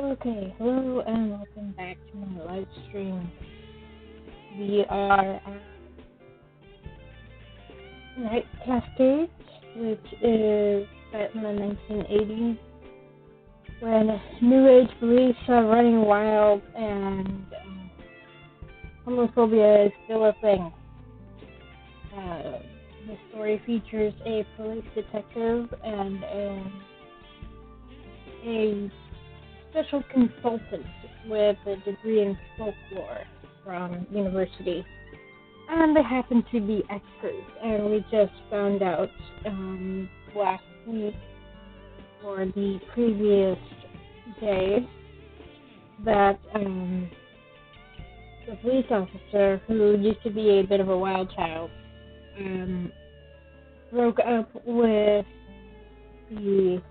Okay, hello and welcome back to my live stream. We are at Night Cascades, which is set in the 1980s when New Age beliefs are running wild and homophobia is still a thing. The story features a police detective and a special consultant with a degree in folklore from university. And they happen to be experts, and we just found out last week or the previous day that the police officer, who used to be a bit of a wild child, broke up with the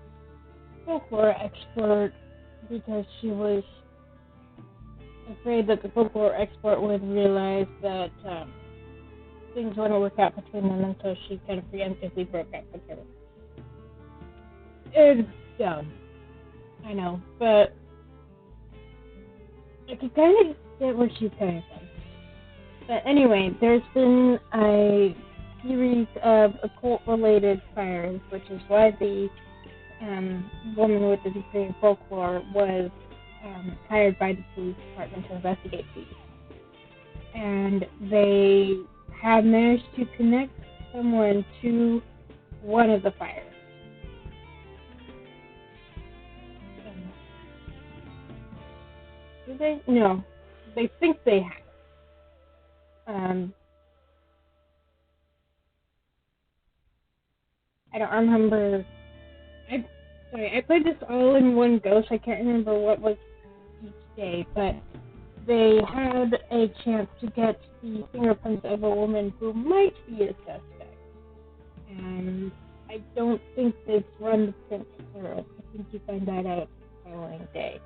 folklore expert because she was afraid that the folklore expert would realize that things wouldn't work out between them, and so she kind of preemptively broke up with her. It's dumb, I know, but I could kind of get where she's coming from. But anyway, there's been a series of occult-related fires, which is why the woman with the degree in folklore was hired by the police department to investigate these. And they have managed to connect someone to one of the fires. Do they? No. They think they have. I don't remember. I played this all in one go, so I can't remember what was each day, but they had a chance to get the fingerprints of a woman who might be a suspect. And I don't think they've run the prints through. I think you find that out the following day.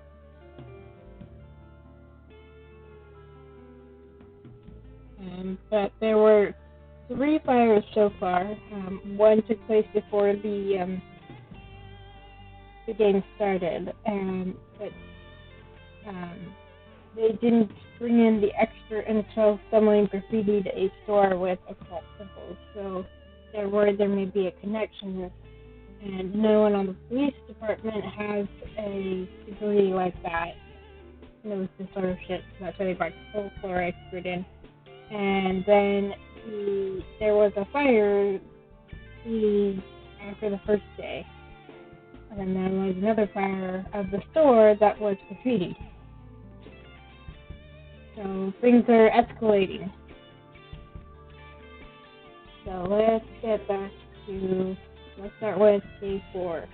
But there were 3 fires so far. One took place before the game started, but they didn't bring in the extra until someone graffitied a store with occult symbols, so they're worried there may be a connection, and no one on the police department has a degree like that, knows this sort of shit, so that's why they brought the folklore expert in. And then there was a fire after the first day. And then there was another fire of the store that was graffiti. So things are escalating. So let's start with day 4.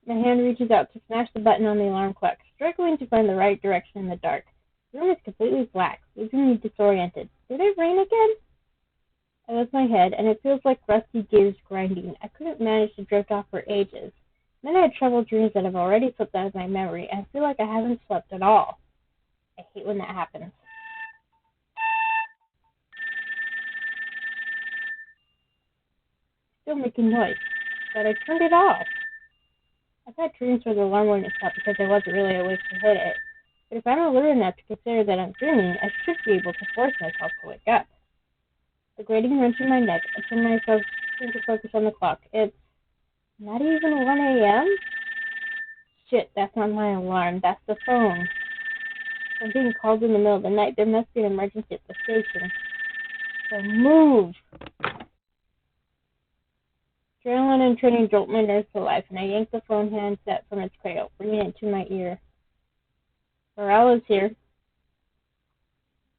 My hand reaches out to smash the button on the alarm clock, struggling to find the right direction in the dark. The room is completely black, leaving me disoriented. Did it rain again? I lift my head, and it feels like rusty gears grinding. I couldn't manage to drift off for ages. Then I had troubled dreams that have already slipped out of my memory, and I feel like I haven't slept at all. I hate when that happens. Still making noise, but I turned it off. I've had dreams where the alarm wouldn't stop because I wasn't really awake to hit it. But if I'm alert enough to consider that I'm dreaming, I should be able to force myself to wake up. The grating wrench in my neck, I turn myself to focus on the clock. It's not even 1 a.m.? Shit, that's not my alarm. That's the phone. I'm being called in the middle of the night. There must be an emergency at the station. So move! Adrenaline and training jolt my nerves to life, and I yank the phone handset from its cradle, bringing it to my ear. Morale is here.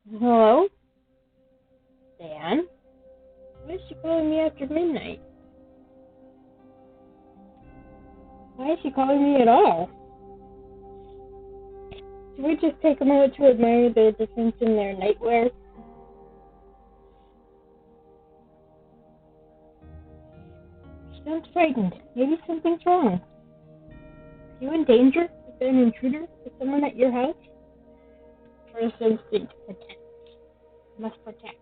Hello? Diane? Why is she calling me after midnight? Why is she calling me at all? Should we just take a moment to admire the difference in their nightwear? She sounds frightened. Maybe something's wrong. Are you in danger? Is there an intruder? Is someone at your house? First instinct, protect. Must protect.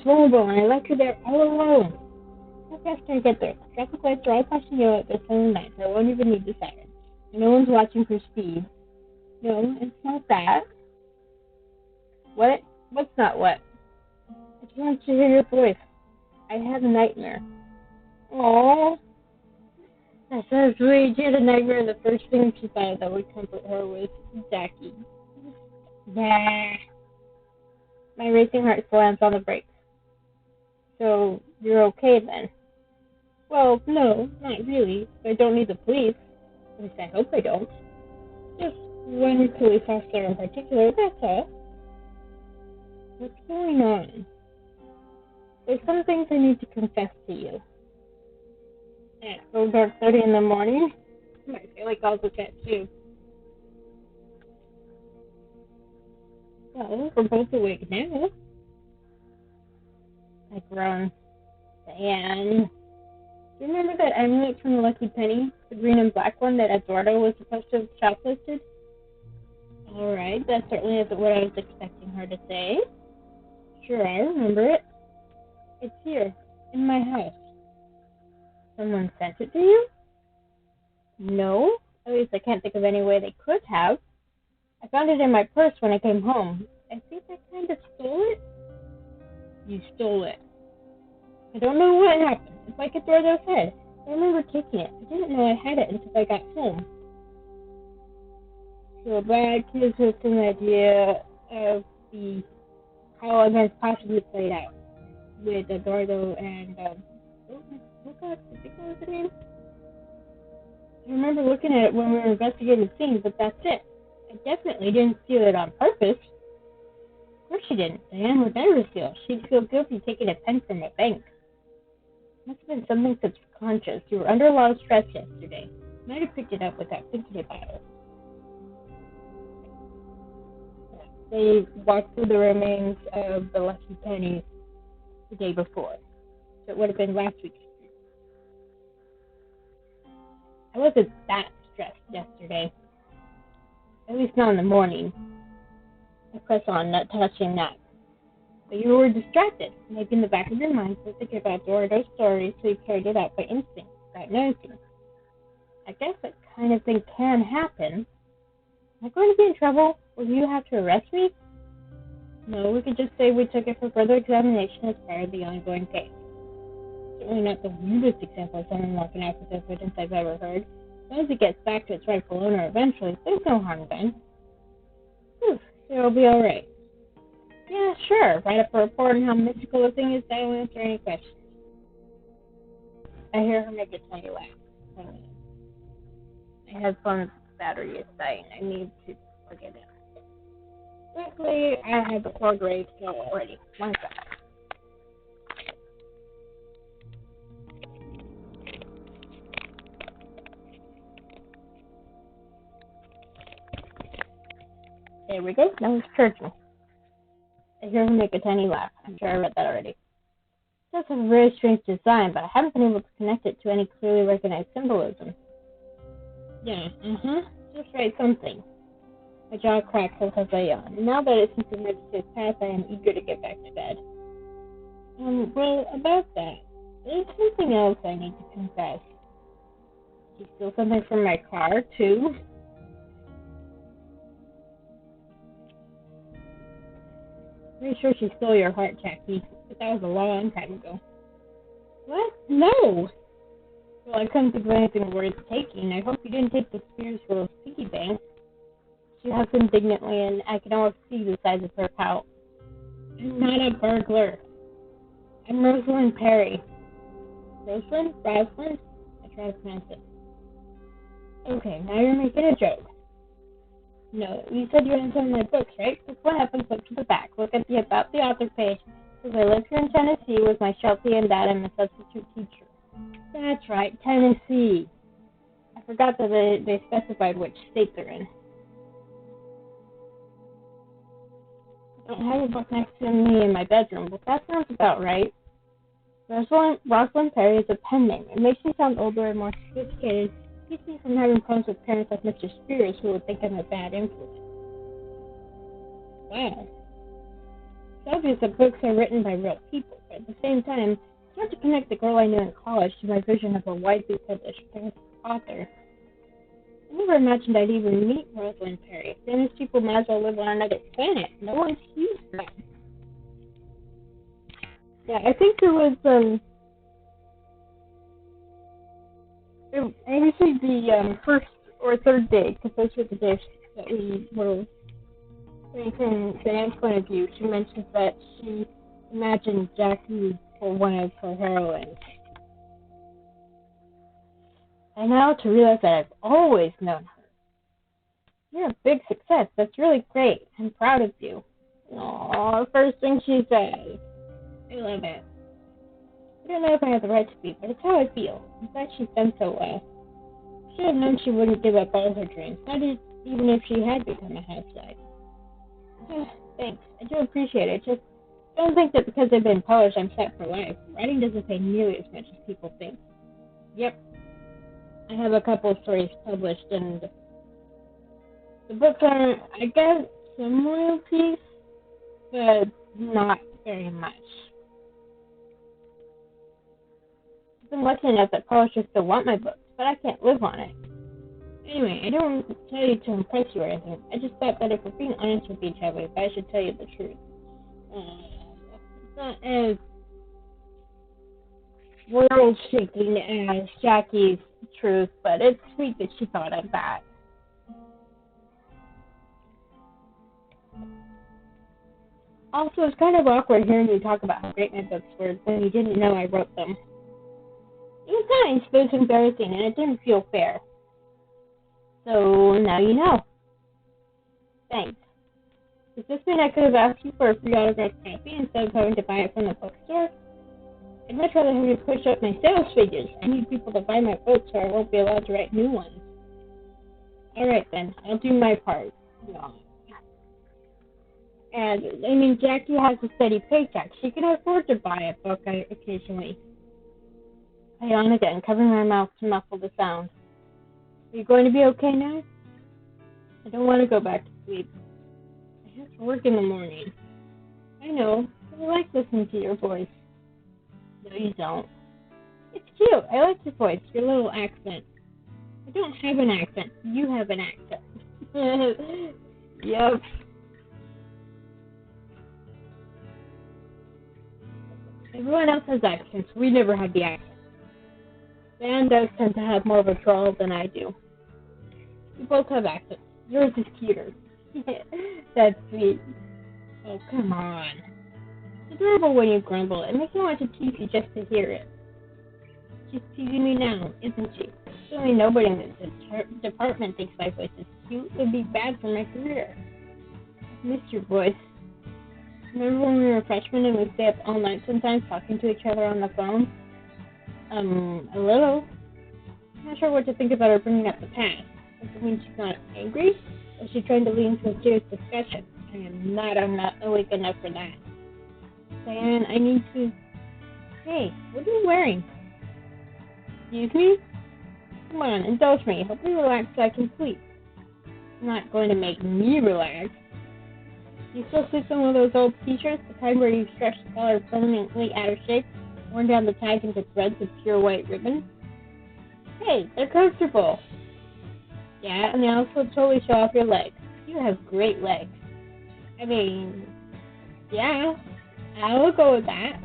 vulnerable, and I left her there all alone. How fast can I get there? Traffic lights are all flashing yellow at this time of night, so I won't even need the siren. And no one's watching for speed. No, it's not that. What? What's not what? I just want to hear your voice. I had a nightmare. Aww. That sounds sweet. She had a nightmare, and the first thing she thought that would comfort her was Jackie. Bah. My racing heart slams on the brakes. So, you're okay then? Well, no, not really. I don't need the police. At least I hope I don't. Just one police officer in particular, that's all. What's going on? There's some things I need to confess to you. At 4:30 in the morning? I feel like I'll look at too. Well, we're both awake now. I groan. Diane. Do you remember that amulet from the Lucky Penny? The green and black one that Eduardo was supposed to have shoplifted? Alright, that certainly isn't what I was expecting her to say. Sure, I remember it. It's here, in my house. Someone sent it to you? No, at least I can't think of any way they could have. I found it in my purse when I came home. I think I kind of stole it. You stole it. I don't know what happened. It's like Eduardo said. I remember taking it. I didn't know I had it until I got home. So that gives us an idea of how events possibly played out with Eduardo and oh god, I think that was the name. I remember looking at it when we were investigating the scene, but that's it. I definitely didn't steal it on purpose. Of course she didn't. Diane would never steal. She'd feel guilty taking a pen from a bank. Must have been something subconscious. You were under a lot of stress yesterday. Might have picked it up without thinking about it. They walked through the remains of the Lucky Penny the day before. So it would have been last week's. I wasn't that stressed yesterday. At least not in the morning. I press on, not touching that. But you were distracted. Maybe in the back of your mind, you were thinking about Eduardo's story, so you carried it out by instinct, without noticing. I guess that kind of thing can happen. Am I going to be in trouble? Will you have to arrest me? No, we could just say we took it for further examination as part of the ongoing case. Certainly not the weirdest example of someone walking out with evidence I've ever heard. As long as it gets back to its rightful owner eventually, there's no harm done. Whew, it'll be alright. Yeah, sure. Write up a report on how mystical the thing is, I will answer any questions. I hear her make a tiny laugh. My headphone's battery is dying. I need to plug it in. Luckily, I have the cord ready to go already. One sec. There we go. Now it's charging. I hear her make a tiny laugh. I'm sure I read that already. It does have a very strange design, but I haven't been able to connect it to any clearly recognized symbolism. Yeah, just write something. My jaw crackles as I yawn. Now that it's since the emergency has passed, I am eager to get back to bed. Well, about that, there's something else I need to confess. She stole something from my car, too? Pretty sure she stole your heart, Jackie, but that was a long time ago. What? No! Well, I couldn't think of anything worth taking. I hope you didn't take the Spears Rose piggy bank. She huffs indignantly, and I can almost see the size of her pout. I'm not a burglar. I'm Rosalind Perry. Rosalind? Rosalind? I try to pronounce it. Okay, now you're making a joke. No, you said you were in some of my books, right? That's what happens. Look to the back. Look at the About the Author page. It says I live here in Tennessee with my Sheltie and Dad and my substitute teacher. That's right, Tennessee. I forgot that they specified which state they're in. I don't have a book next to me in my bedroom, but that sounds about right. Rosalind Perry is a pen name. It makes me sound older and more sophisticated. It keeps me from having problems with parents like Mr. Spears who would think I'm a bad influence. Wow. It's obvious that books are written by real people, but at the same time, it's hard to connect the girl I knew in college to my vision of a widely published author. I never imagined I'd even meet Rosalind Perry. Famous people might as well live on another planet. No one's used them. Yeah, I think it was, I would say the first or third day, because those were the days that we were, from Diane's point of view, she mentioned that she imagined Jackie for one of her heroines. And now to realize that I've always known her. You're a big success. That's really great. I'm proud of you. Aww, first thing she says. I love it. I don't know if I have the right to be, but it's how I feel. I'm glad she's done so well. I should have known she wouldn't give up all her dreams, not even if she had become a housewife. Thanks. I do appreciate it. Just don't think that because I've been published I'm set for life. Writing doesn't pay nearly as much as people think. Yep. I have a couple of stories published, and the books are, I guess, some royalties, but not very much. I've been lucky enough that publishers still want my books, but I can't live on it. Anyway, I don't tell you to impress you or anything. I just thought that if we're being honest with each other, I should tell you the truth. It's not as world-shaking as Jackie's truth, but it's sweet that she thought of that. Also, it's kind of awkward hearing you talk about how great my books were when you didn't know I wrote them. It was nice, but it was embarrassing, and it didn't feel fair. So, now you know. Thanks. Does this mean I could have asked you for a free autographed copy instead of having to buy it from the bookstore? I'd much rather have you push up my sales figures. I need people to buy my books or I won't be allowed to write new ones. Alright then, I'll do my part. No. And, I mean, Jackie has a steady paycheck. She can afford to buy a book occasionally. I yawn again, covering my mouth to muffle the sound. Are you going to be okay now? I don't want to go back to sleep. I have to work in the morning. I know. I like listening to your voice. No, you don't. It's cute. I like your voice, your little accent. I don't have an accent. You have an accent. Yep. Everyone else has accents. We never have the accent. Dan does tend to have more of a drawl than I do. We both have accents. Yours is cuter. That's sweet. Oh, come on. It's adorable when you grumble. It makes me want to tease you just to hear it. She's teasing me now, isn't she? Certainly nobody in this department thinks my voice is cute. It would be bad for my career. I missed your voice. Remember when we were freshmen and we'd stay up all night sometimes talking to each other on the phone? A little. I'm not sure what to think about her bringing up the past. Does it mean she's not angry? Or is she trying to lead into a serious discussion? I'm not awake enough for that. Diane, I need to... Hey, what are you wearing? Excuse me? Come on, indulge me. Help me relax so I can sleep. It's not going to make me relax. You still sleep in one of those old t-shirts, the kind where you stretch the collar permanently out of shape, worn down the tags into threads of pure white ribbon? Hey, they're comfortable. Yeah, and they also totally show off your legs. You have great legs. I mean, yeah, I'll go with that.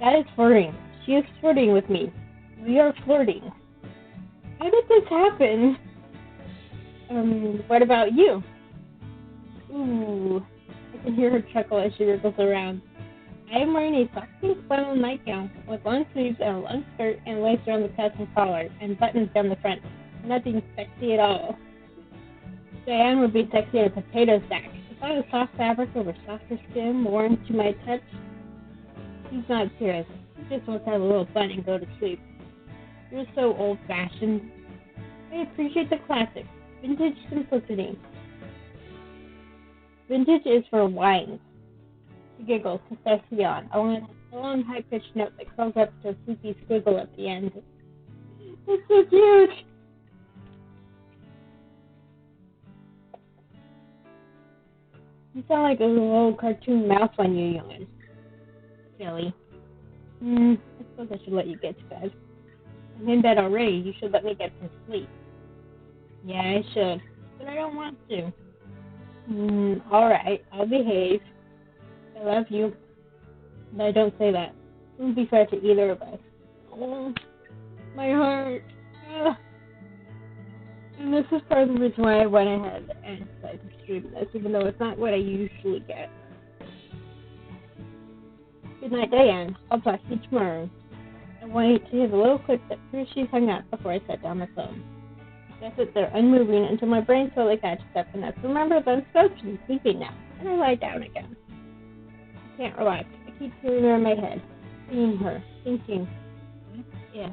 That is flirting. She is flirting with me. We are flirting. How did this happen? What about you? Ooh, I can hear her chuckle as she wriggles around. I am wearing a soft pink flannel nightgown with long sleeves and a long skirt and lace around the chest and collar and buttons down the front. Nothing sexy at all. Diane would be sexy in a potato sack. If I was soft fabric over softer skin, warm to my touch. She's not serious. She just wants to have a little fun and go to sleep. You're so old-fashioned. I appreciate the classics. Vintage simplicity. Vintage is for wine. She giggles to start to yawn, a long high-pitched note that curls up to a sleepy squiggle at the end. It's so cute! You sound like a little cartoon mouse when you yawn. Silly. I suppose I should let you get to bed. I'm in bed already. You should let me get some sleep. Yeah, I should. But I don't want to. Alright. I'll behave. I love you. But I don't say that. It won't be fair to either of us. Oh, my heart. Ugh. And this is part of the reason why I went ahead and decided to stream this, even though it's not what I usually get. Good night, Diane. I'll talk to you tomorrow. I want to hear the little clip that proves she's hung up before I set down the phone. I sit there unmoving until my brain slowly catches up enough to remember that I'm supposed to be sleeping now, and I lie down again. I can't relax. I keep hearing her in my head, seeing her, thinking, what if?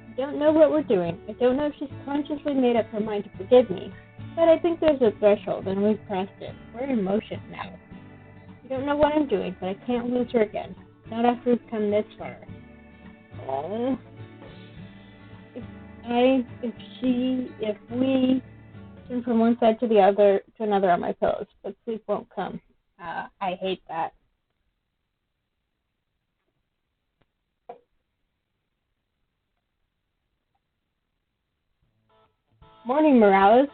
I don't know what we're doing. I don't know if she's consciously made up her mind to forgive me, but I think there's a threshold, and we've crossed it. We're in motion now. I don't know what I'm doing, but I can't lose her again. Not after we've come this far. Oh. If we turn from one side to the other to another on my pillows, but sleep won't come. I hate that. Morning, Morales.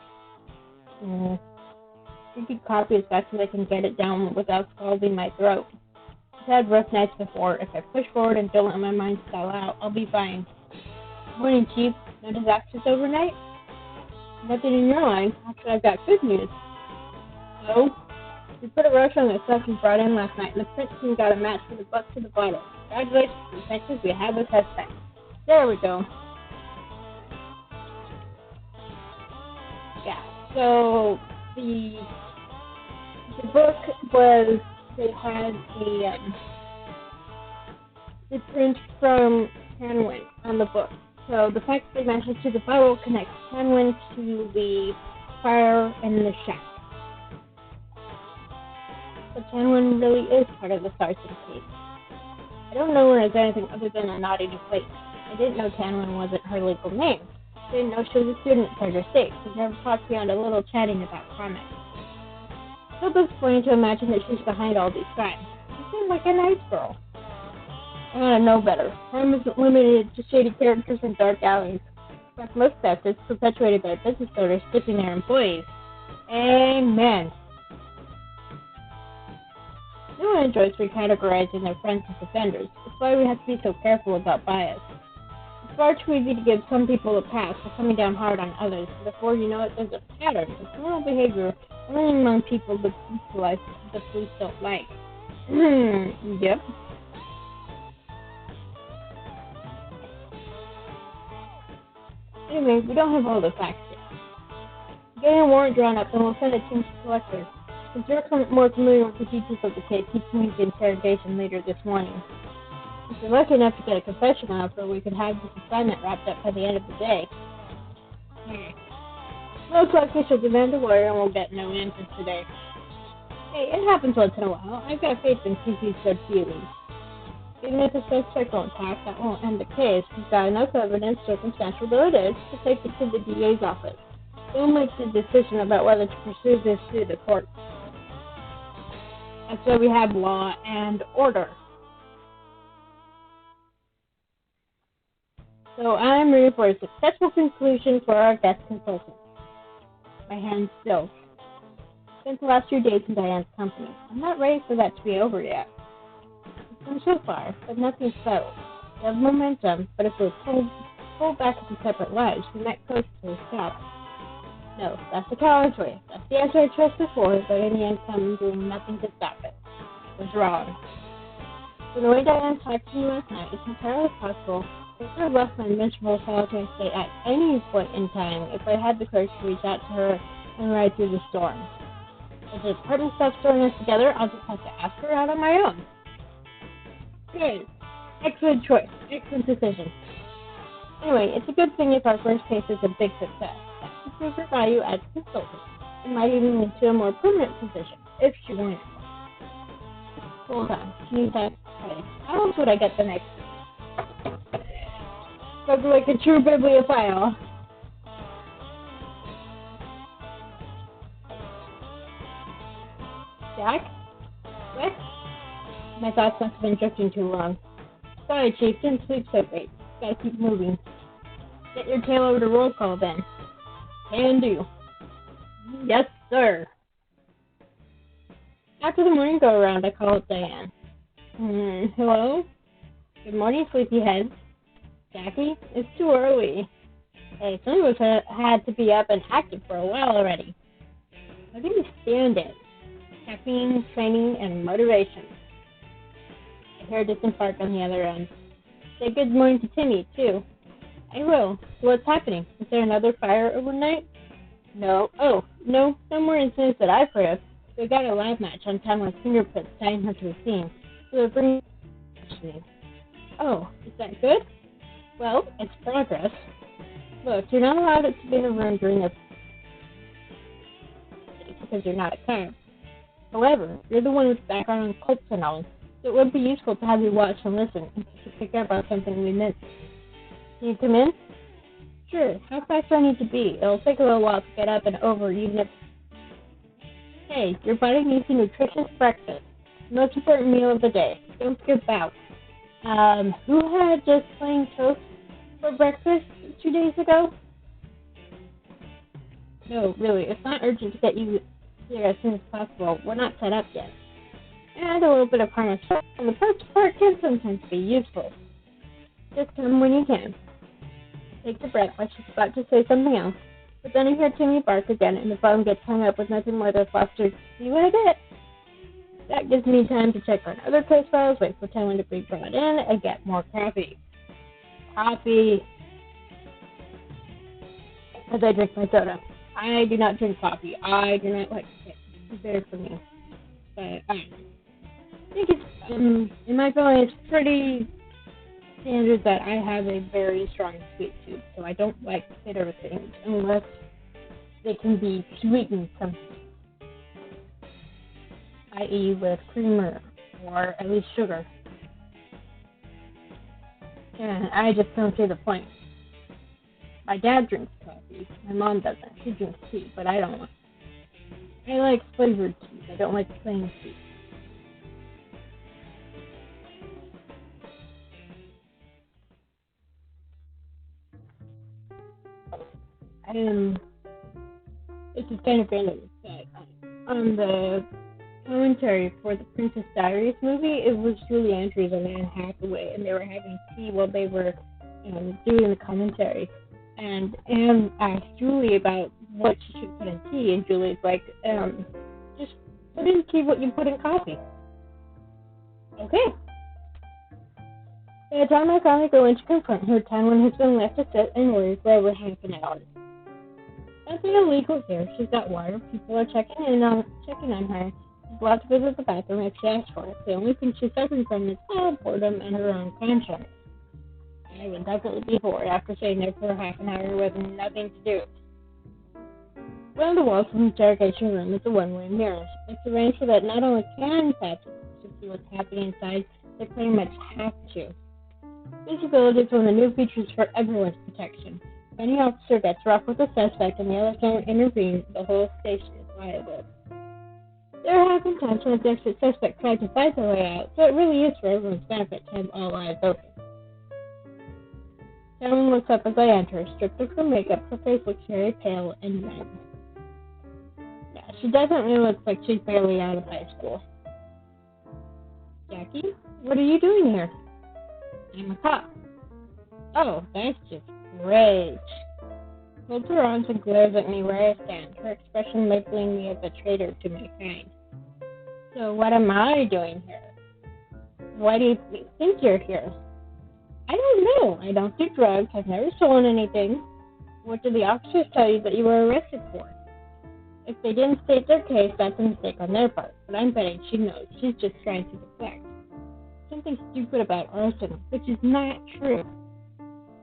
Drinking coffee as fast as I can get it down without scalding my throat. I've had rough nights before. If I push forward and don't let my mind stall out, I'll be fine. Morning, Chief. No disasters overnight? Nothing in your line. Actually, I've got good news. Oh? We put a rush on the stuff you brought in last night, and the print team got a match for the buck to the bottle. Congratulations, detectives. We have a suspect. There we go. Yeah. So the book was, they had the print from Tanwin on the book. So the fact that they managed to the bottle connects Tanwin to the fire in the shack. So Tanwin really is part of the Sarson case. I don't know her as anything other than a naughty place. I didn't know Tanwin wasn't her legal name. I didn't know she was a student at Treasure State. We've never talked beyond a little chatting about comics. So disappointing to imagine that she's behind all these crimes. She seemed like a nice girl. I want to know better. Crime isn't limited to shady characters and dark alleys. Like most thefts, it's perpetuated by business owners tipping their employees. Amen. No one enjoys recategorizing their friends as offenders. That's why we have to be so careful about bias. It's far too easy to give some people a pass for coming down hard on others. Before you know it, there's a pattern of criminal behavior only among people the police don't like. Yep. Anyway, we don't have all the facts yet. Getting a warrant drawn up, and we'll send a team to collect her. Since you're more familiar with the details of the case, keep me the interrogation later this morning. If you're lucky enough to get a confession out of her, we could have this assignment wrapped up by the end of the day. Most likely she'll demand a lawyer and we'll get no answers today. Hey, it happens once in a while. I've got faith in CC's good feelings. Even if the suspect won't talk, that won't end the case. We've got enough evidence, circumstantial though it is, to take it to the DA's office. They'll make the decision about whether to pursue this through the court. That's why we have law and order. So I'm ready for a successful conclusion for our guest consultant. My hands still. Spent the last 2 days in Diane's company. I'm not ready for that to be over yet. It's come so far, but nothing's settled. We have momentum, but if we're pulled back into separate lives, we might close to a stop. No, that's the coward's way. That's the answer I trust before, but in the end, I'm doing nothing to stop it. I was wrong. From the way Diane talked to me last night, it's entirely possible I could have left my miserable solitary state at any point in time if I had the courage to reach out to her and ride through the storm. If the department stops throwing us together, I'll just have to ask her out on my own. Good. Excellent choice. Excellent decision. Anyway, it's a good thing if our first case is a big success. That should prove her value as a consultant. It might even lead to a more permanent position, if she wanted one. Hold on. Use that. Okay. How else would I get the next one? Spoke like a true bibliophile. Jack? What? My thoughts must have been drifting too long. Sorry, Chief, didn't sleep so great. Gotta keep moving. Get your tail over to roll call then. Can do. Yes, sir. After the morning go-around, I called Diane. Hello? Good morning, sleepyheads. Jackie, it's too early. Hey, some of us had to be up and active for a while already. How do you stand it? Caffeine, training, and motivation. I hear a distant bark on the other end. Say good morning to Timmy, too. I will. So what's happening? Is there another fire overnight? No. Oh, no more incidents that I've heard of. We got a lab match on Tamara's fingerprints tying her to a scene. So they're bringing. Oh, is that good? Well, it's progress. Look, you're not allowed to be in a room during this because you're not a cop. However, you're the one with background on cults and all, so it would be useful to have you watch and listen in case you pick up on something we missed. Can you come in? Sure. How fast do I need to be? It'll take a little while to get up and over, even if... Hey, your body needs a nutritious breakfast. Most important meal of the day. Don't skip out. Who had just plain toast for breakfast 2 days ago? No, really, it's not urgent to get you here as soon as possible. We're not set up yet. And a little bit of harmless fun on the first part can sometimes be useful. Just come when you can. Take a breath like she's about to say something else, but then I hear Timmy bark again and the phone gets hung up with nothing more than flustered, see what I get? That gives me time to check on other case files, wait for Tamara to be brought in, and get more coffee. Coffee. As I drink my soda. I do not drink coffee. I do not like it. It's better for me. But I think it's, in my family, it's pretty standard that I have a very strong sweet tooth, so I don't like bitter things unless they can be sweetened somehow, i.e. with creamer or at least sugar. And I just don't see the point. My dad drinks coffee. My mom doesn't. She drinks tea, but I don't. I like flavored tea. I don't like plain tea. This is kind of random, but on the commentary for the Princess Diaries movie, it was Julie Andrews and Anne Hathaway, and they were having tea while they were doing the commentary. And Anne asked Julie about what she should put in tea, and Julie's like, just put in tea what you put in coffee. Okay. By the time I finally go in to confront her, Taiwan has been left to sit and worry for over half an hour. Nothing illegal here. She's got water. People are checking on her. She's allowed to visit the bathroom if she asks for it. The only thing she's suffering from is boredom and her own conscience. I would definitely be bored after sitting there for half an hour with nothing to do. One of the walls of the interrogation room is a one-way mirror. It's arranged so that not only can passengers see what's happening inside, they pretty much have to. Visibility is one of the new features for everyone's protection. If any officer gets rough with a suspect and the others don't intervene, the whole station is liable. There have been times when a desperate suspect tried to fight their way out, so it really is for everyone's benefit to have all eyes open. Someone looks up as I enter, stripped of her makeup. Her face looks very pale and red. Yeah, she doesn't really look like she's barely out of high school. Jackie, what are you doing here? I'm a cop. Oh, that's just great. Holds her arms and glares at me where I stand, her expression labeling me as a traitor to my kind. So what am I doing here? Why do you think you're here? I don't know. I don't do drugs. I've never stolen anything. What did the officers tell you that you were arrested for? If they didn't state their case, that's a mistake on their part. But I'm betting she knows. She's just trying to deflect. Something stupid about arson, which is not true.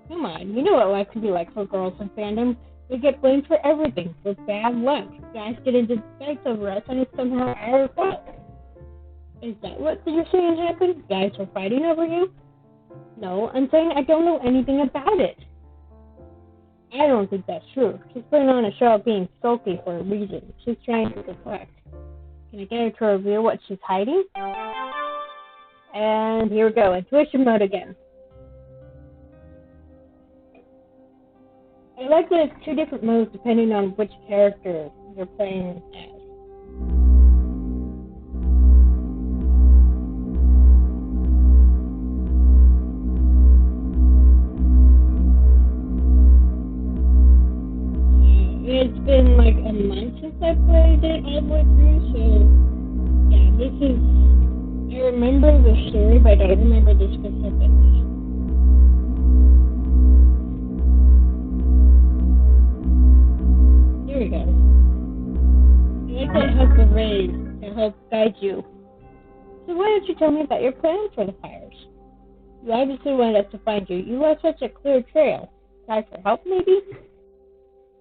Come on, you know what life can be like for girls in fandom. We get blamed for everything, for bad luck. Guys get into fights over us, and it's somehow our fault. Is that what you're saying happened? Guys were fighting over you? No, I'm saying I don't know anything about it. I don't think that's true. She's putting on a show of being sulky for a reason. She's trying to deflect. Can I get her to reveal what she's hiding? And here we go, intuition mode again. I like that it's 2 different modes depending on which character you're playing as. It's been like a month since I played it all the way through, so yeah, I remember the story, but I don't remember the specifics. Here we go. I like that it has the rays to help guide you. So why don't you tell me about your plans for the fires? You obviously wanted us to find you. You left such a clear trail. Try for help, maybe?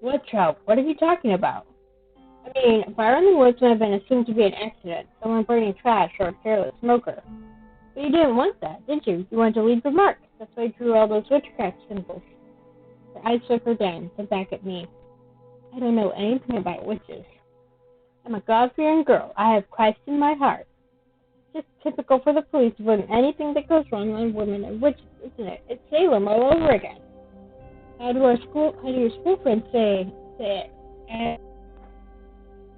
What help? What are you talking about? I mean, a fire in the woods might have been assumed to be an accident, someone burning trash or a careless smoker. But you didn't want that, did you? You wanted to leave your mark. That's why you drew all those witchcraft symbols. Her eyes flickered down, then back at me. I don't know anything about witches. I'm a God-fearing girl. I have Christ in my heart. Just typical for the police to blame anything that goes wrong on women and witches, isn't it? It's Salem all over again. How do your school friends say it?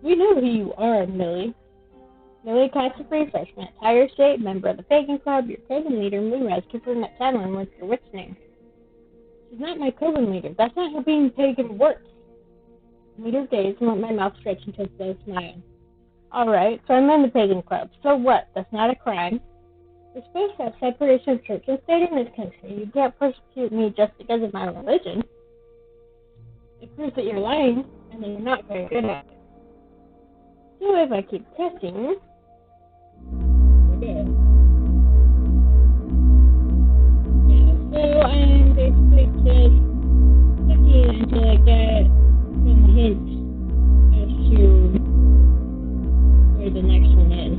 We know who you are, Millie. Millie Costa Refreshment, Tire State, member of the Pagan Club, your coven leader, Moonrise, confirmed that timeline with your witch name. She's not my coven leader. That's not how being pagan works. Leader gazed and let my mouth stretch into a slow smile. Alright, so I'm in the Pagan Club. So what? That's not a crime. We're supposed to have separation of church and state in this country. You can't persecute me just because of my religion. It proves that you're lying, and that you're not very good at it. So if I keep testing... Okay. Yeah, so I'm basically just looking until I get some hints as to where the next one is.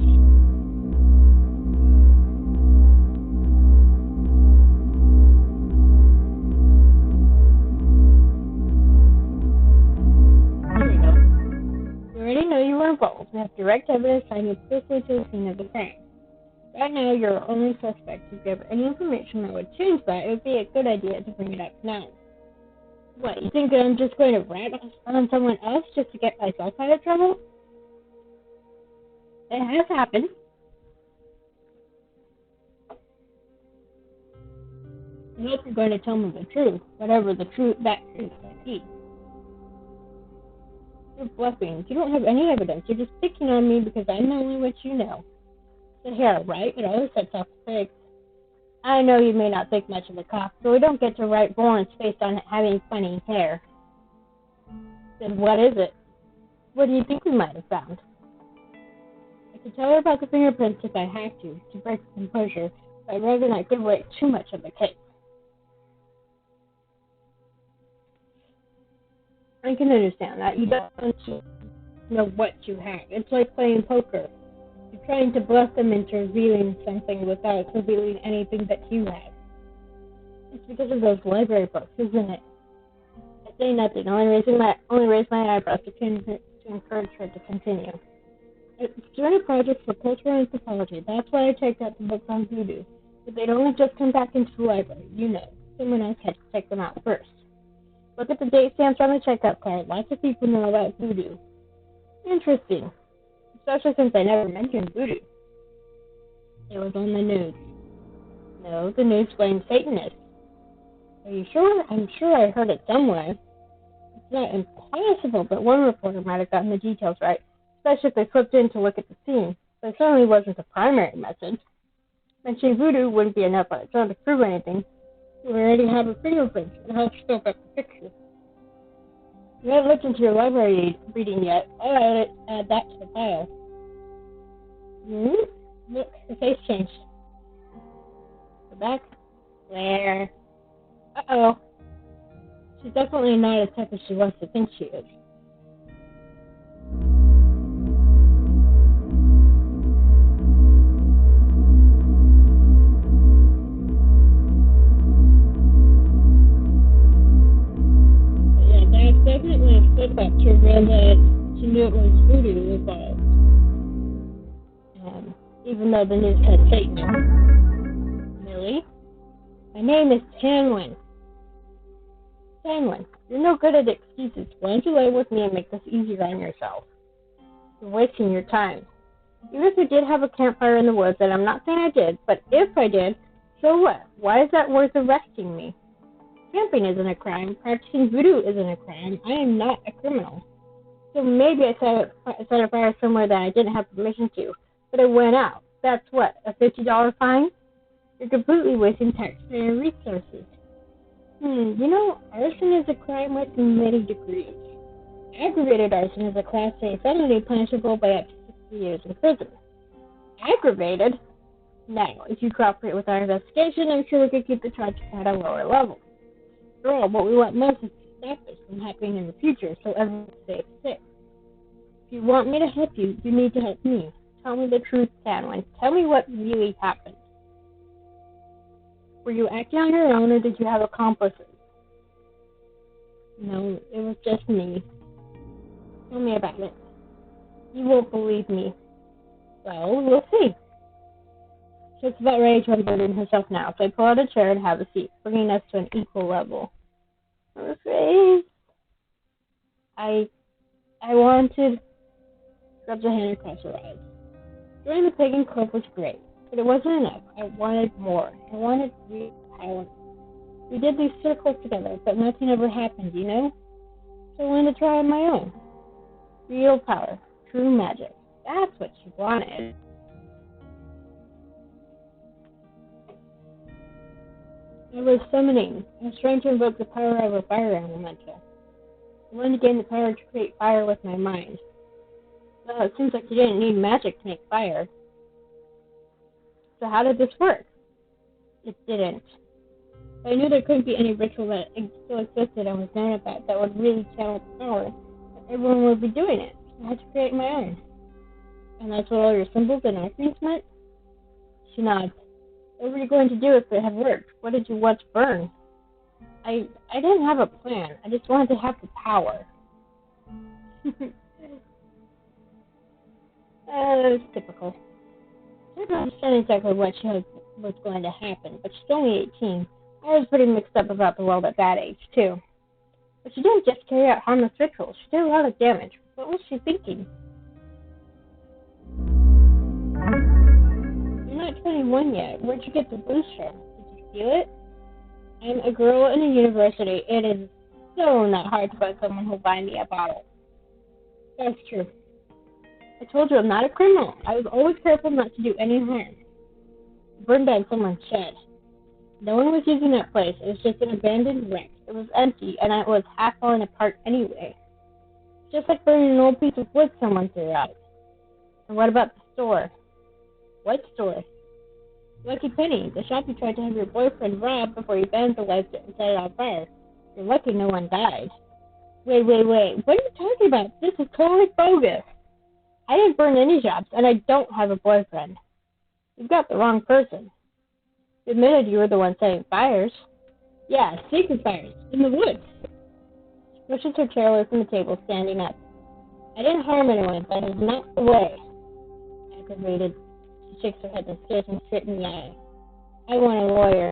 Involved. We have direct evidence tying you closely to the scene of the crime. Right now, you're our only suspect. If you have any information that would change that, it would be a good idea to bring it up now. What, you think that I'm just going to rat on someone else just to get myself out of trouble? It has happened. I hope you're going to tell me the truth, whatever that truth might be. You're bluffing. You don't have any evidence. You're just picking on me because I'm the only witch you know. The hair, right? It always sets off the pigs. I know you may not think much of the cop, but we don't get to write warrants based on it having funny hair. Then what is it? What do you think we might have found? I could tell her about the fingerprints if I had to break her composure, but I'd rather not give away too much of the case. I can understand that. You don't want to know what you have. It's like playing poker. You're trying to bluff them into revealing something without revealing anything that you have. It's because of those library books, isn't it? I say nothing. Only raise my eyebrows to encourage her to continue. It's doing a project for cultural anthropology. That's why I checked out the books on voodoo. But they'd only just come back into the library. You know, someone else had to check them out first. Look at the date stamps on the checkout card. Lots of people know about voodoo. Interesting. Especially since I never mentioned voodoo. It was on the news. No, the news blamed Satanists. Are you sure? I'm sure I heard it somewhere. It's not impossible, but one reporter might have gotten the details right, especially if they slipped in to look at the scene. But it certainly wasn't the primary message. Mentioning voodoo wouldn't be enough on its own to prove anything. We already have a fingerprint and help scope up the picture. You haven't looked into your library reading yet. I'll add that to the file. Look, her face changed. Go back. There. Uh-oh. She's definitely not as tough as she wants to think she is. Definitely a slip up to reveal that she knew it was voodoo involved. even though the news said Satan. Millie? My name is Tanwin. Tanwin, you're no good at excuses. Why don't you lay with me and make this easier on yourself? You're wasting your time. Even if we did have a campfire in the woods, and I'm not saying I did, but if I did, so what? Why is that worth arresting me? Camping isn't a crime. Practicing voodoo isn't a crime. I am not a criminal. So maybe I set a fire somewhere that I didn't have permission to, but it went out. That's what, a $50 fine? You're completely wasting taxpayer resources. Arson is a crime with many degrees. Aggravated arson is a Class A felony punishable by up to 60 years in prison. Aggravated? Now, if you cooperate with our investigation, I'm sure we could keep the charges at a lower level. After all, what we want most is to stop this from happening in the future, so everyone stays safe. If you want me to help you, you need to help me. Tell me the truth, Tanwin. Tell me what really happened. Were you acting on your own, or did you have accomplices? No, it was just me. Tell me about it. You won't believe me. Well, we'll see. She's about ready to unburden herself now, so I pull out a chair and have a seat, bringing us to an equal level. Her face. I wanted... Rubs her hand across her eyes. Joining the pagan club was great, but it wasn't enough. I wanted more. I wanted real power. We did these circles together, but nothing ever happened, you know? So I wanted to try on my own. Real power. True magic. That's what she wanted. I was summoning. I was trying to invoke the power of a fire elemental. I wanted to gain the power to create fire with my mind. Well, it seems like you didn't need magic to make fire. So how did this work? It didn't. But I knew there couldn't be any ritual that still existed and was known about that would really channel the power, and everyone would be doing it. So I had to create my own. And that's what all your symbols and offerings meant? She nods. What were you going to do if it had worked? What did you want to burn? I didn't have a plan. I just wanted to have the power. It's typical. I don't understand exactly what was going to happen, but she's only 18. I was pretty mixed up about the world at that age, too. But she didn't just carry out harmless rituals. She did a lot of damage. What was she thinking? You're not 21 yet. Where'd you get the booze from? Did you steal it? I'm a girl in a university. It is so not hard to find someone who'll buy me a bottle. That's true. I told you I'm not a criminal. I was always careful not to do any harm. I burned down someone's shed. No one was using that place. It was just an abandoned wreck. It was empty, and it was half falling apart anyway. Just like burning an old piece of wood someone threw out. And what about the store? What store? Lucky Penny, the shop you tried to have your boyfriend rob before you vandalized it and set it on fire. You're lucky no one died. Wait. What are you talking about? This is totally bogus. I didn't burn any shops, and I don't have a boyfriend. You've got the wrong person. You admitted you were the one setting fires. Yeah, secret fires, in the woods. She pushes her chair away from the table, standing up. I didn't harm anyone, but it's not the way. Aggravated, she shakes her head and stares him straight in the eye. I want a lawyer.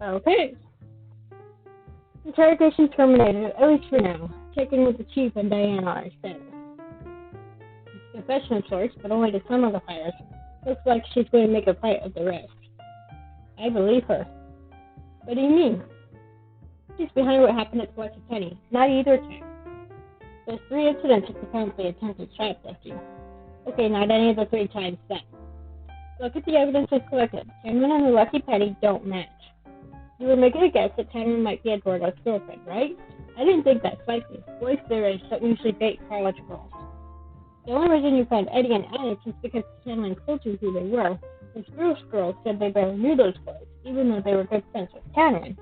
Okay. Interrogation terminated, at least for now. Check in with the chief and Diane on our status. It's a confession of sorts, but only to some of the fires. Looks like she's going to make a fight of the rest. I believe her. What do you mean? She's behind what happened at Lucky Penny. Not either time. There's 3 incidents of apparently attempted shoplifting. Okay, not any of the 3 times then. Look at the evidence we've collected. Cameron and the Lucky Penny don't match. You were making a guess that Cameron might be Eduardo's girlfriend, right? I didn't think that's likely. Boys their age don't usually date college girls. The only reason you found Eddie and Alex is because Cameron told you who they were. The Spruce girls said they barely knew those boys, even though they were good friends with Cameron.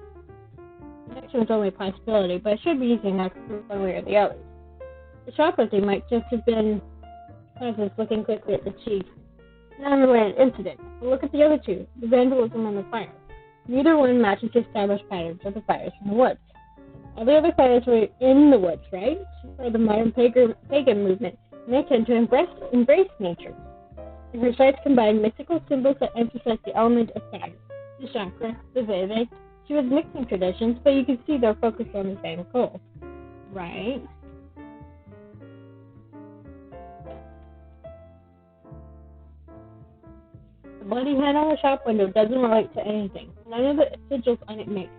The next one's only a possibility, but it should be easy enough to prove one way or the other. The shoplifting might just have been Francis looking quickly at the chief. An unrelated incident. But look at the other 2, the vandalism and the fire. Neither one matches the established patterns of the fires in the woods. All the other fires were in the woods, right? For the modern pagan movement, and they tend to embrace nature. And her sites combine mystical symbols that emphasize the element of fire, the chakra, the Vedic. She was mixing traditions, but you can see they're focused on the same goal, right? The bloody hand on the shop window doesn't relate to anything. None of the sigils on it made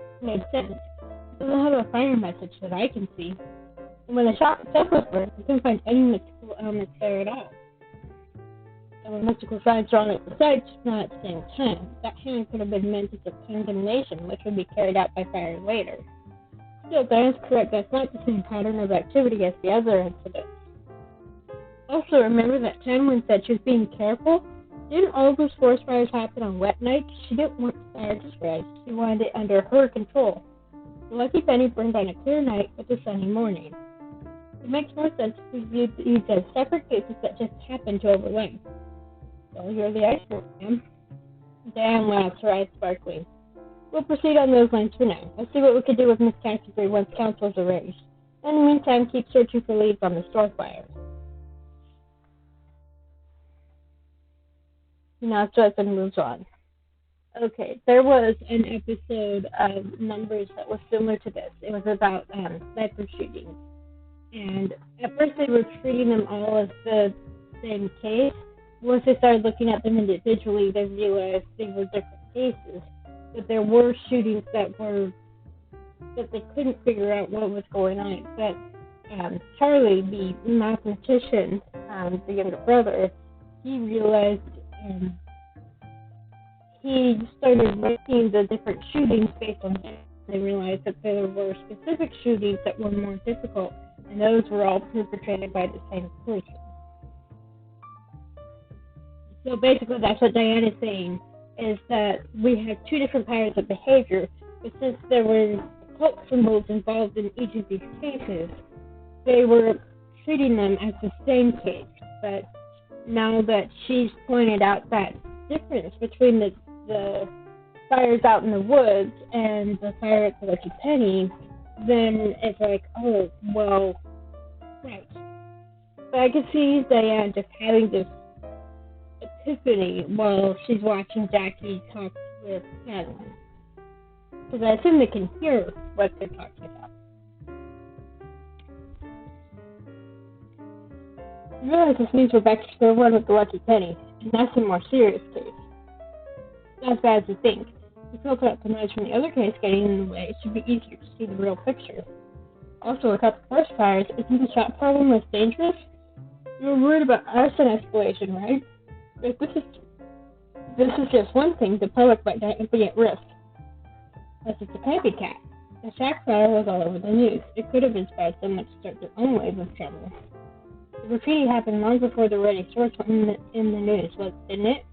sense. It doesn't have a fire message that I can see. And when the shop itself was burned, we couldn't find any mystical elements there at all. There were mystical signs drawn at the sites, not at the same time. That hand could have been meant as a condemnation, which would be carried out by fire later. Still, Diane's correct, that's not the same pattern of activity as the other incidents. Also, remember that time when said she was being careful? Didn't all those forest fires happen on wet nights? She didn't want the fire to spread. She wanted it under her control. The lucky penny burned on a clear night with a sunny morning. It makes more sense if we view these as separate cases that just happened to overlap. Well, you're the expert, ma'am. Diane laughs, her eyes sparkling. We'll proceed on those lines for now. Let's see what we can do with Miss Cascades once council's arranged. In the meantime, keep searching for leads on the store fire. He nods to us and moves on. Okay, there was an episode of Numbers that was similar to this. It was about sniper shootings. And at first they were treating them all as the same case. Once they started looking at them individually, they realized they were different cases. But there were shootings that they couldn't figure out what was going on. But Charlie, the mathematician, the younger brother, he realized he started ranking the different shootings based on that. They realized that there were specific shootings that were more difficult, and those were all perpetrated by the same person. So basically that's what Diane is saying, is that we have two different patterns of behavior, but since there were occult symbols involved in each of these cases, they were treating them as the same case. But now that she's pointed out that difference between the fires out in the woods and the fire at the Lucky Penny, then it's like, oh, well, right. But I can see Diane just having this epiphany while she's watching Jackie talk with Madeline. Because I assume they can hear what they're talking about. I realize this means we're back to square one with the Lucky Penny, and that's a more serious case. Not as bad as you think. To filter out the noise from the other case getting in the way, it should be easier to see the real picture. Also, without the forest fires, isn't the shop problem less dangerous? You were worried about arson escalation, right? If this is just one thing, the public might not be at risk. Unless it's a copycat. The shack fire was all over the news. It could have inspired someone to start their own wave of trouble. The graffiti happened long before the Ready source went in the news, didn't it?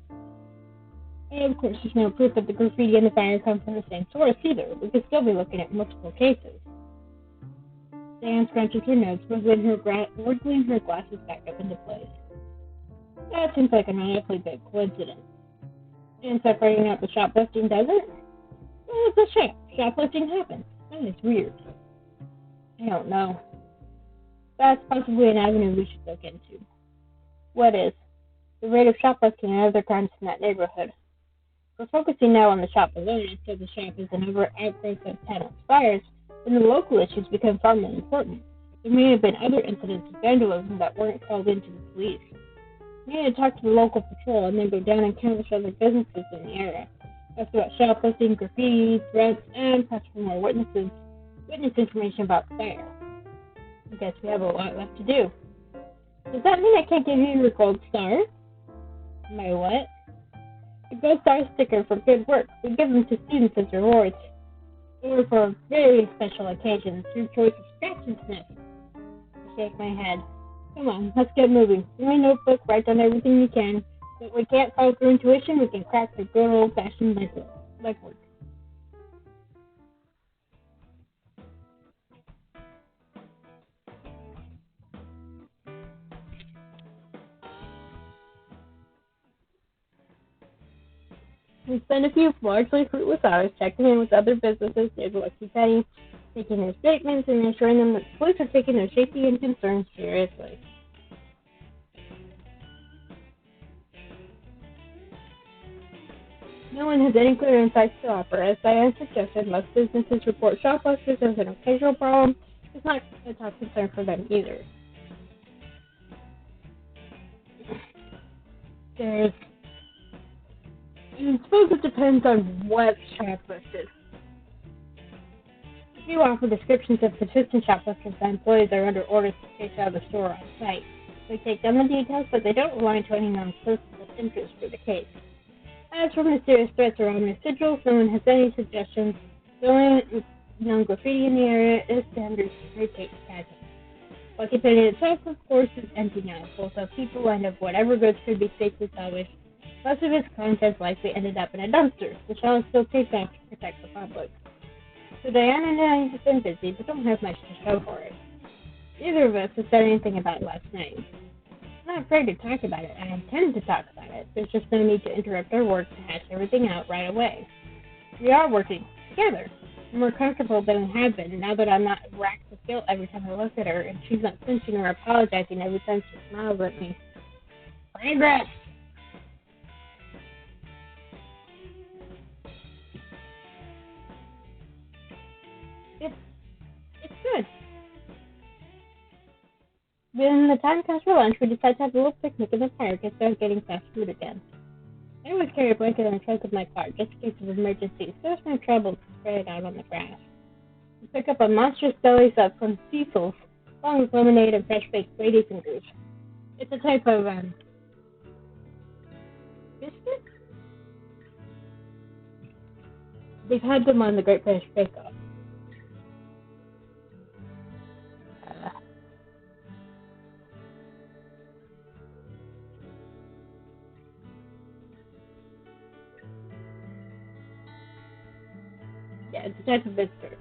And of course, there's no proof that the graffiti and the fire come from the same source either. We could still be looking at multiple cases. Diane scrunches her nose, wiggling her glasses back up into place. That seems like an awfully big coincidence. And separating out the shoplifting doesn't? Well, it's a shame. Shoplifting happens. That is weird. I don't know. That's possibly an avenue we should look into. What is? The rate of shoplifting and other crimes in that neighborhood. We're focusing now on the shop alone, so the shop is an outgrowth of tenants' fires, and the local issues become far more important. There may have been other incidents of vandalism that weren't called into the police. We need to talk to the local patrol and then go down and canvass other businesses in the area. Ask about shoplifting, graffiti, threats, and press for more witness information about the fire. I guess we have a lot left to do. Does that mean I can't give you your gold star? My what? A gold star sticker for good work. We give them to students as rewards. Or for very special occasions, through choice of scratch and sniff. I shake my head. Come on, let's get moving. Give me a notebook, write down everything you can. But we can't follow through intuition, we can crack the good old-fashioned legwork. We spend a few largely fruitless hours checking in with other businesses near the Lucky Penny, taking their statements and assuring them that the police are taking their safety and concerns seriously. No one has any clear insights to offer. As Diane suggested, most businesses report shoplifters as an occasional problem. It's not a top concern for them either. I suppose it depends on what shoplifted. If you offer descriptions of persistent shoplifters, the employees are under orders to chase out of the store on site. They take down the details, but they don't rely on any non-persons of interest for the case. As for mysterious threats around residuals, no one has any suggestions. The only known graffiti in the area is standard spray tagging. Lucky Penny itself, of course, is empty now, full of people and of whatever goods could be safely salvaged. Most of its contents likely ended up in a dumpster. The shell is still taped off to protect the public. So Diane and I have been busy, but don't have much to show for it. Neither of us has said anything about it last night. I'm not afraid to talk about it. I intend to talk about it. There's just no need to interrupt our work to hash everything out right away. We are working together. I'm more comfortable than we have been, now that I'm not racked with guilt every time I look at her, and she's not flinching or apologizing every time she smiles at me. Progress! It's good. When the time comes for lunch, we decide to have a little picnic in the park instead of getting fast food again. I always carry a blanket in the trunk of my car, just in case of emergencies, so there's no trouble to spread it out on the grass. We pick up a monstrous deli sub from Cecil's, along with lemonade and fresh-baked lady fingers. It's a type of, biscuit? They've had them on the Great British Bake Off. Yeah, it's a type of biscuit.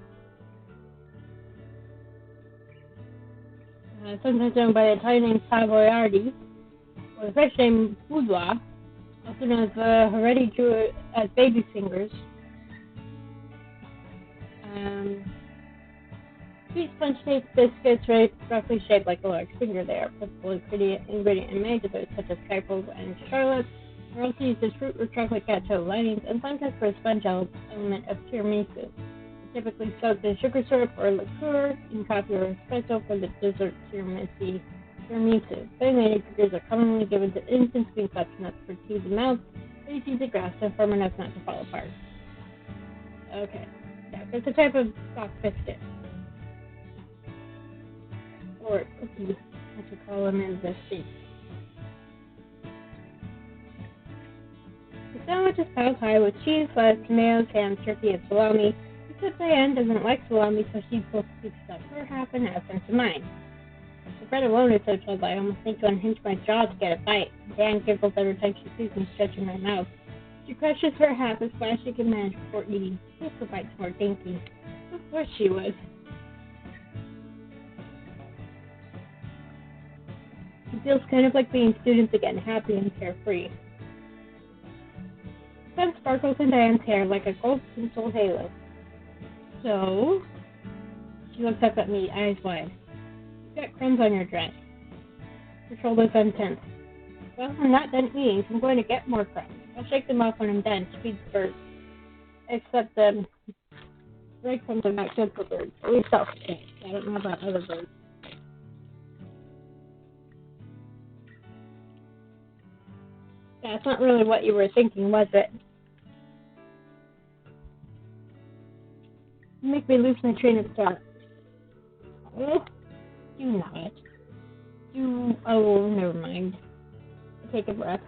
Sometimes owned by the Italian name Savoiardi, or the French name Boudoir, also known as Heredity as baby fingers. Sweet sponge-shaped biscuits, roughly shaped like a large finger. They are principal ingredient in many desserts such as trifles and charlottes. They're also used as fruit or chocolate gâteau linings, and sometimes for a sponge element of tiramisu. They're typically soaked in sugar syrup or liqueur, in coffee or espresso for the dessert tiramisu. Plain figures are commonly given to infants being such nuts for teeth and mouth, but easy to grasp and firm enough not to fall apart. Okay, yeah, it's a type of soft biscuit. Or cookie, as we call them in the States. The sandwich is piled high with cheese, lettuce, tomatoes, ham, turkey, and salami, except Diane doesn't like salami, so she's supposed to keep stuff for her half and have some to mine. The bread alone is so chilled I almost think to unhinge my jaw to get a bite. Diane giggles every time she sees me stretching my mouth. She crushes her half as fast as she can manage before eating. Just the bite's more dainty. Of course she would. It feels kind of like being students again, happy and carefree. The sun sparkles in Diane's hair like a gold tinsel halo. So, she looks up at me, eyes wide. You've got crumbs on your dress. Her shoulders untense. Well, I'm not done eating, so I'm going to get more crumbs. I'll shake them off when I'm done to feed the birds. Except the breadcrumbs are not good for birds. At least self-contained. I don't know about other birds. That's not really what you were thinking, was it? You make me lose my train of thought. Oh, do not. Oh, never mind. Take a breath.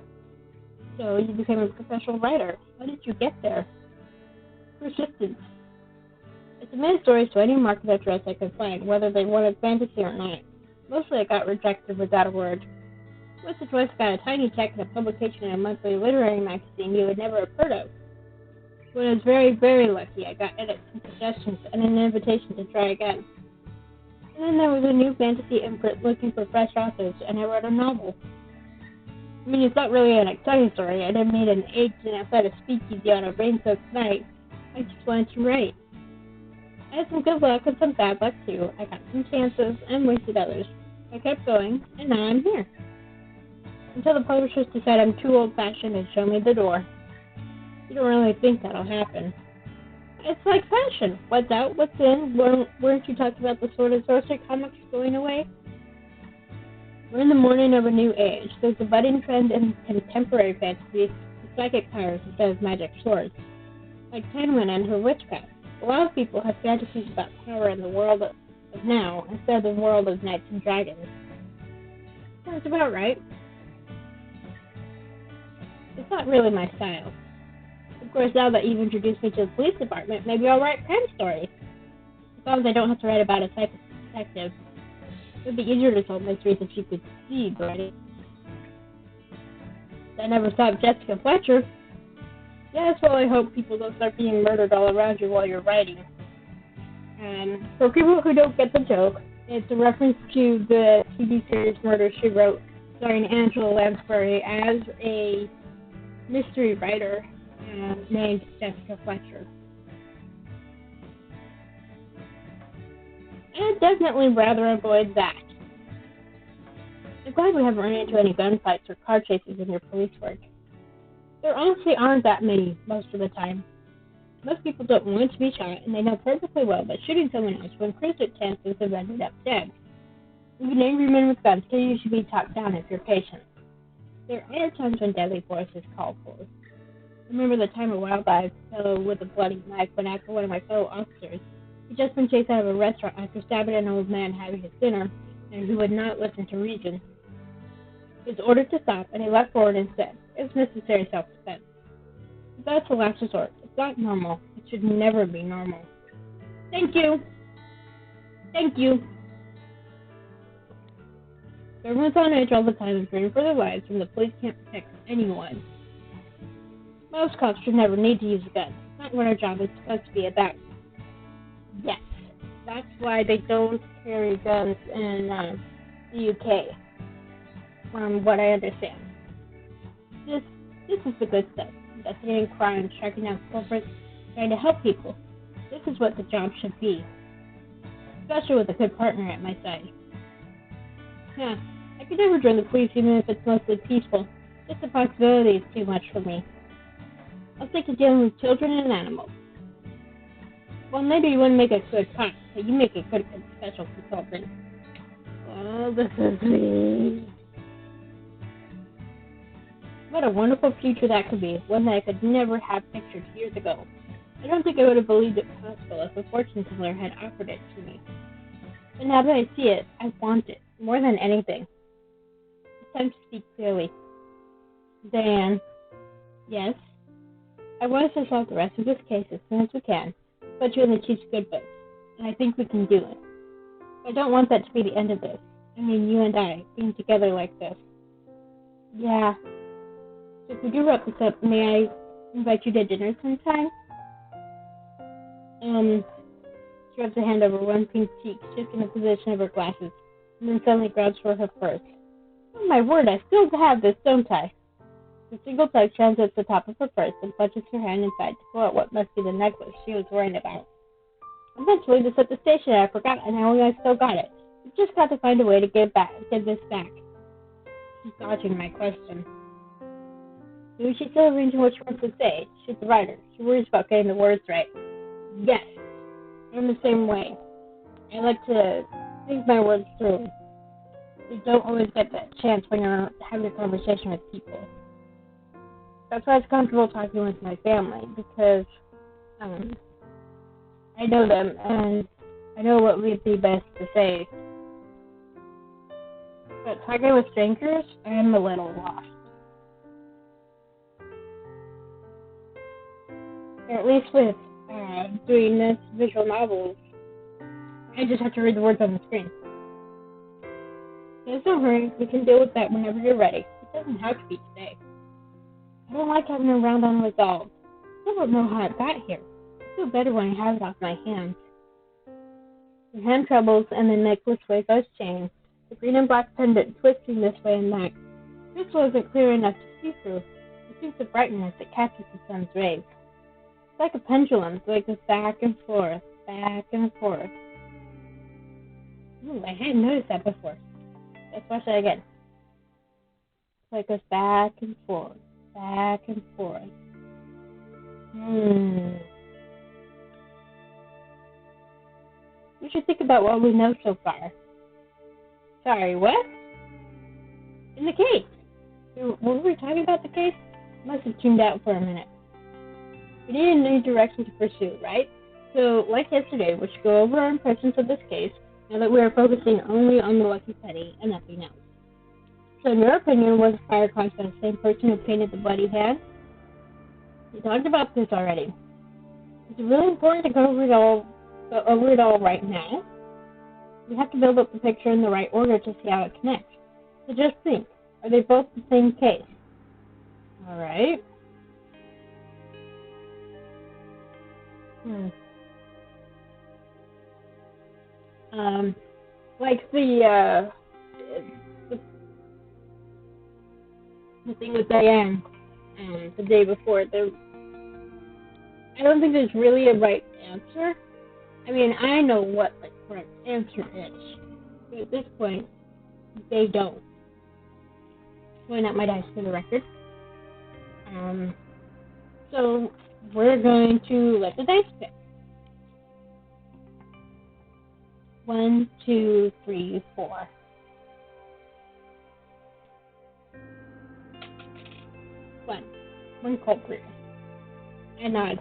So, you became a professional writer. How did you get there? Persistence. I submitted stories to any market address I could find, whether they wanted fantasy or not. Mostly I got rejected without a word. Once or twice got a tiny check in a publication in a monthly literary magazine you would never have heard of. When I was very, very lucky, I got edits and suggestions and an invitation to try again. And then there was a new fantasy imprint looking for fresh authors, and I wrote a novel. I mean, it's not really an exciting story. I didn't need an agent outside a speakeasy on a rain-soaked night. I just wanted to write. I had some good luck and some bad luck, too. I got some chances and wasted others. I kept going, and now I'm here. Until the publishers decide I'm too old-fashioned and show me the door. You don't really think that'll happen. It's like fashion. What's out, what's in. Weren't you talking about the Sword and Sorcery comics going away? We're in the morning of a new age. There's a budding trend in contemporary fantasy with psychic powers instead of magic swords. Like Diane and her witchcraft. A lot of people have fantasies about power in the world of now instead of the world of knights and dragons. Sounds about right. It's not really my style. Of course, now that you've introduced me to the police department, maybe I'll write crime stories. As long as I don't have to write about a psychic detective. It would be easier to solve mysteries if you could see, right? I never stopped Jessica Fletcher. Yes, well, I hope people don't start being murdered all around you while you're writing. For people who don't get the joke, it's a reference to the TV series Murder, She Wrote, starring Angela Lansbury as a mystery writer named Jessica Fletcher. And definitely rather avoid that. I'm glad we haven't run into any gunfights or car chases in your police work. There honestly aren't that many most of the time. Most people don't want to be shot, and they know perfectly well that shooting someone else will increase their chances of ending up dead. Even angry men with guns can usually be talked down if you're patient. There are times when deadly force is called for. I remember the time a while back I fell with a bloody knife went after one of my fellow officers. He'd just been chased out of a restaurant after stabbing an old man having his dinner, and who would not listen to reason. He was ordered to stop, and he leapt forward instead. It was necessary self-defense. But that's a last resort. It's not normal. It should never be normal. Thank you. Thank you. Everyone's on edge all the time and fearing for their lives when the police can't protect anyone. Most cops should never need to use a gun. It's not what our job is supposed to be about. Yes, that's why they don't carry guns in the UK, from what I understand. This is the good stuff. Investigating crime, tracking down culprits, trying to help people. This is what the job should be. Especially with a good partner at my side. I could never join the police even if it's mostly peaceful. Just the possibility is too much for me. I'll stick to dealing with children and animals. Well, maybe you wouldn't make a good cop, but you make a good special consultant. Oh, this is me. What a wonderful future that could be, one that I could never have pictured years ago. I don't think I would have believed it possible if a fortune teller had offered it to me. But now that I see it, I want it, more than anything. It's time to speak clearly. Diane. Yes? I want us to solve the rest of this case as soon as we can, put you in the chief's good books, and I think we can do it. I don't want that to be the end of this. I mean, you and I, being together like this. Yeah. So if we do wrap this up, may I invite you to dinner sometime? She rubs a hand over one pink cheek, shifting the position of her glasses, and then suddenly grabs for her purse. Oh my word, I still have this, don't I? The single touch transits the top of her purse and plunges her hand inside to pull out what must be the necklace she was worrying about. Eventually, just at the station, I forgot, and now I still got it. We've just got to find a way to give this back. She's dodging my question. Maybe she's still arranging what she wants to say. She's a writer. She worries about getting the words right. Yes, I'm the same way. I like to think my words through. You don't always get that chance when you're having a conversation with people. That's why it's comfortable talking with my family, because I know them and I know what would be best to say. But talking with strangers, I'm a little lost. Or at least with doing this visual novels, I just have to read the words on the screen. There's no hurry. We can deal with that whenever you're ready. It doesn't have to be today. I don't like having it around unresolved. I don't know how it got here. I feel better when I have it off my hands. The hand trembles and the necklace sways as chain. The green and black pendant twisting this way and that. This wasn't clear enough to see through. It seems to brighten as it catches the sun's rays. It's like a pendulum, so it goes back and forth, back and forth. Ooh, I hadn't noticed that before. Let's watch that again. So it goes back and forth, back and forth. We should think about what we know so far. Sorry, what? In the case. Were we talking about the case? Must have tuned out for a minute. We need a new direction to pursue, right? So, like yesterday, we should go over our impressions of this case now that we are focusing only on the lucky penny and nothing else. So, in your opinion, was the fire caused by the same person who painted the bloody hand? We talked about this already. It's really important to go over it all right now. We have to build up the picture in the right order to see how it connects. So just think, are they both the same case? Alright. Like the thing with Diane, the day before, I don't think there's really a right answer. I mean, I know what the correct answer is, but at this point, they don't. Pulling out my dice for the record. So, we're going to let the dice pick. 1, 2, 3, 4. One culprit. I nod.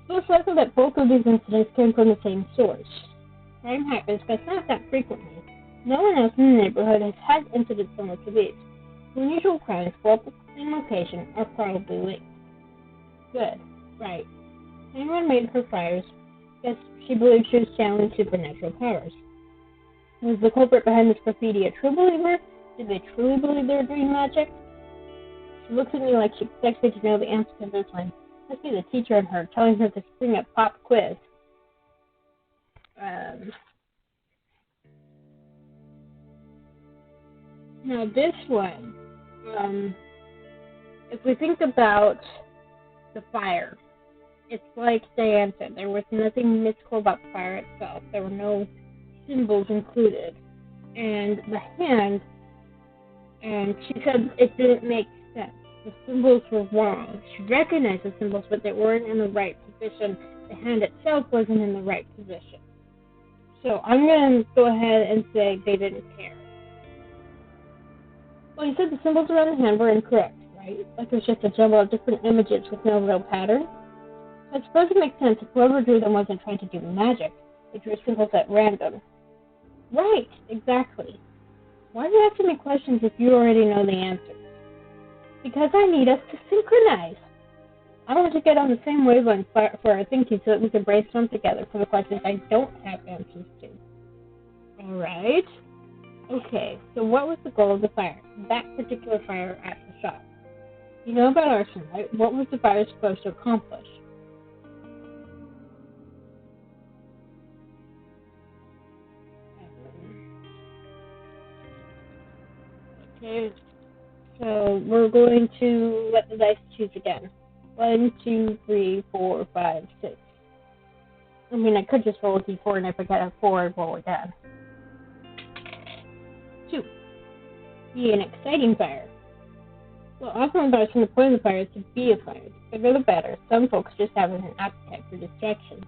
Most likely that both of these incidents came from the same source. Crime happens, but not that frequently. No one else in the neighborhood has had incidents similar to these. The unusual crimes, both in location, are probably linked. Good. Right. Anyone made her fires? Yes, she believed she was channeling supernatural powers. Was the culprit behind this graffiti a true believer? Did they truly believe they were doing magic? She looks at me like she expects me to know the answer to this one. Must be the teacher in her telling her to spring a pop quiz. Now this one, if we think about the fire, it's like Diane said, there was nothing mystical about the fire itself. There were no symbols included. And the hand, and she said it didn't make sense. The symbols were wrong. She recognized the symbols, but they weren't in the right position. The hand itself wasn't in the right position. So I'm going to go ahead and say they didn't care. Well, you said the symbols around the hand were incorrect, right? Like it was just a jumble of different images with no real pattern. I suppose it makes sense if whoever drew them wasn't trying to do magic. They drew symbols at random. Right, exactly. Why do you ask me questions if you already know the answers? Because I need us to synchronize. I want to get on the same wavelength for our thinking so that we can brainstorm together for the questions I don't have answers to. Alright. Okay, so what was the goal of the fire? That particular fire at the shop. You know about arson, right? What was the fire supposed to accomplish? Okay, so we're going to let the dice choose again. 1, 2, 3, 4, 5, 6. I mean, I could just roll a d4, and if I get a 4, I'd roll again. 2. Be an exciting fire. Well, often with arson, the point of the fire is to be a fire. The bigger the better. Some folks just have an appetite for distraction.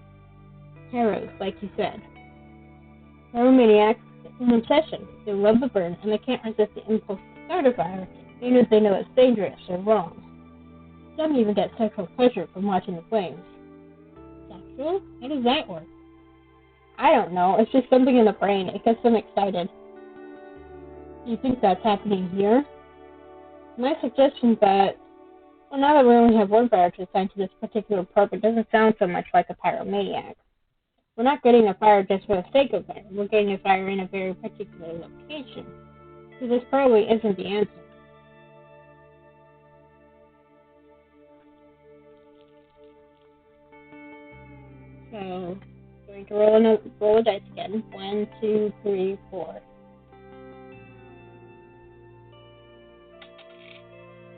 Heroes, like you said. Pyromaniacs, it's an obsession. They love the burn, and they can't resist the impulse to start a fire, even if they know it's dangerous or wrong. Some even get sexual pleasure from watching the flames. Sexual? How does that work? I don't know. It's just something in the brain. It gets them excited. Do you think that's happening here? My suggestion is that, well, now that we only have one fire to assign to this particular purpose, it doesn't sound so much like a pyromaniac. We're not getting a fire just for the sake of fire. We're getting a fire in a very particular location. So this probably isn't the answer. So, going to roll a dice again. 1, 2, 3, 4.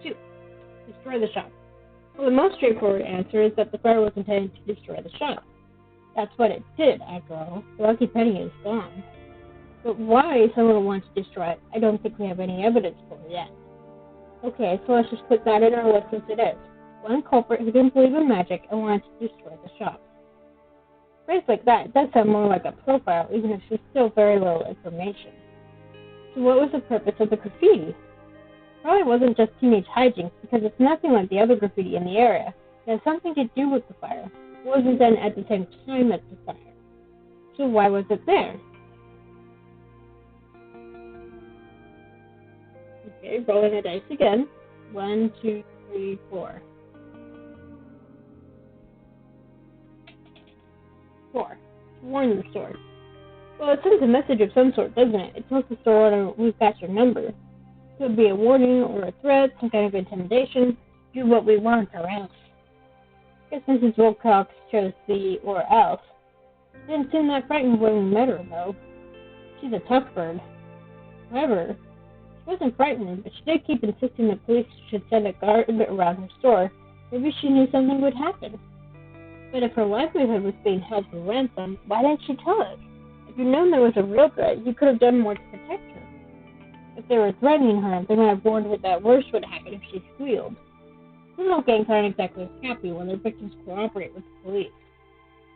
2. Destroy the shop. Well, the most straightforward answer is that the fire was intended to destroy the shop. That's what it did, after all. The lucky penny is gone. But why someone would want to destroy it, I don't think we have any evidence for yet. Okay, so let's just put that in our list as it is. One culprit who didn't believe in magic and wanted to destroy the shop. Phrased like that, it does sound more like a profile, even if there's still very little information. So what was the purpose of the graffiti? Probably wasn't just teenage hijinks, because it's nothing like the other graffiti in the area. It has something to do with the fire. It wasn't done at the same time as the fire. So why was it there? Okay, rolling the dice again. 1, 2, 3, 4. 4. Warn the store. Well, it sends a message of some sort, doesn't it? It tells the store we've got your number. It could be a warning or a threat, some kind of intimidation. Do what we want or else. I guess Mrs. Wilcox chose the or else. She didn't seem that frightened when we met her, though. She's a tough bird. However, she wasn't frightened, but she did keep insisting that police should send a guard around her store. Maybe she knew something would happen. But if her livelihood was being held for ransom, why didn't she tell us? If you'd known there was a real threat, you could have done more to protect her. If they were threatening her, they might have warned her that worse would happen if she squealed. Criminal gangs aren't exactly happy when their victims cooperate with the police.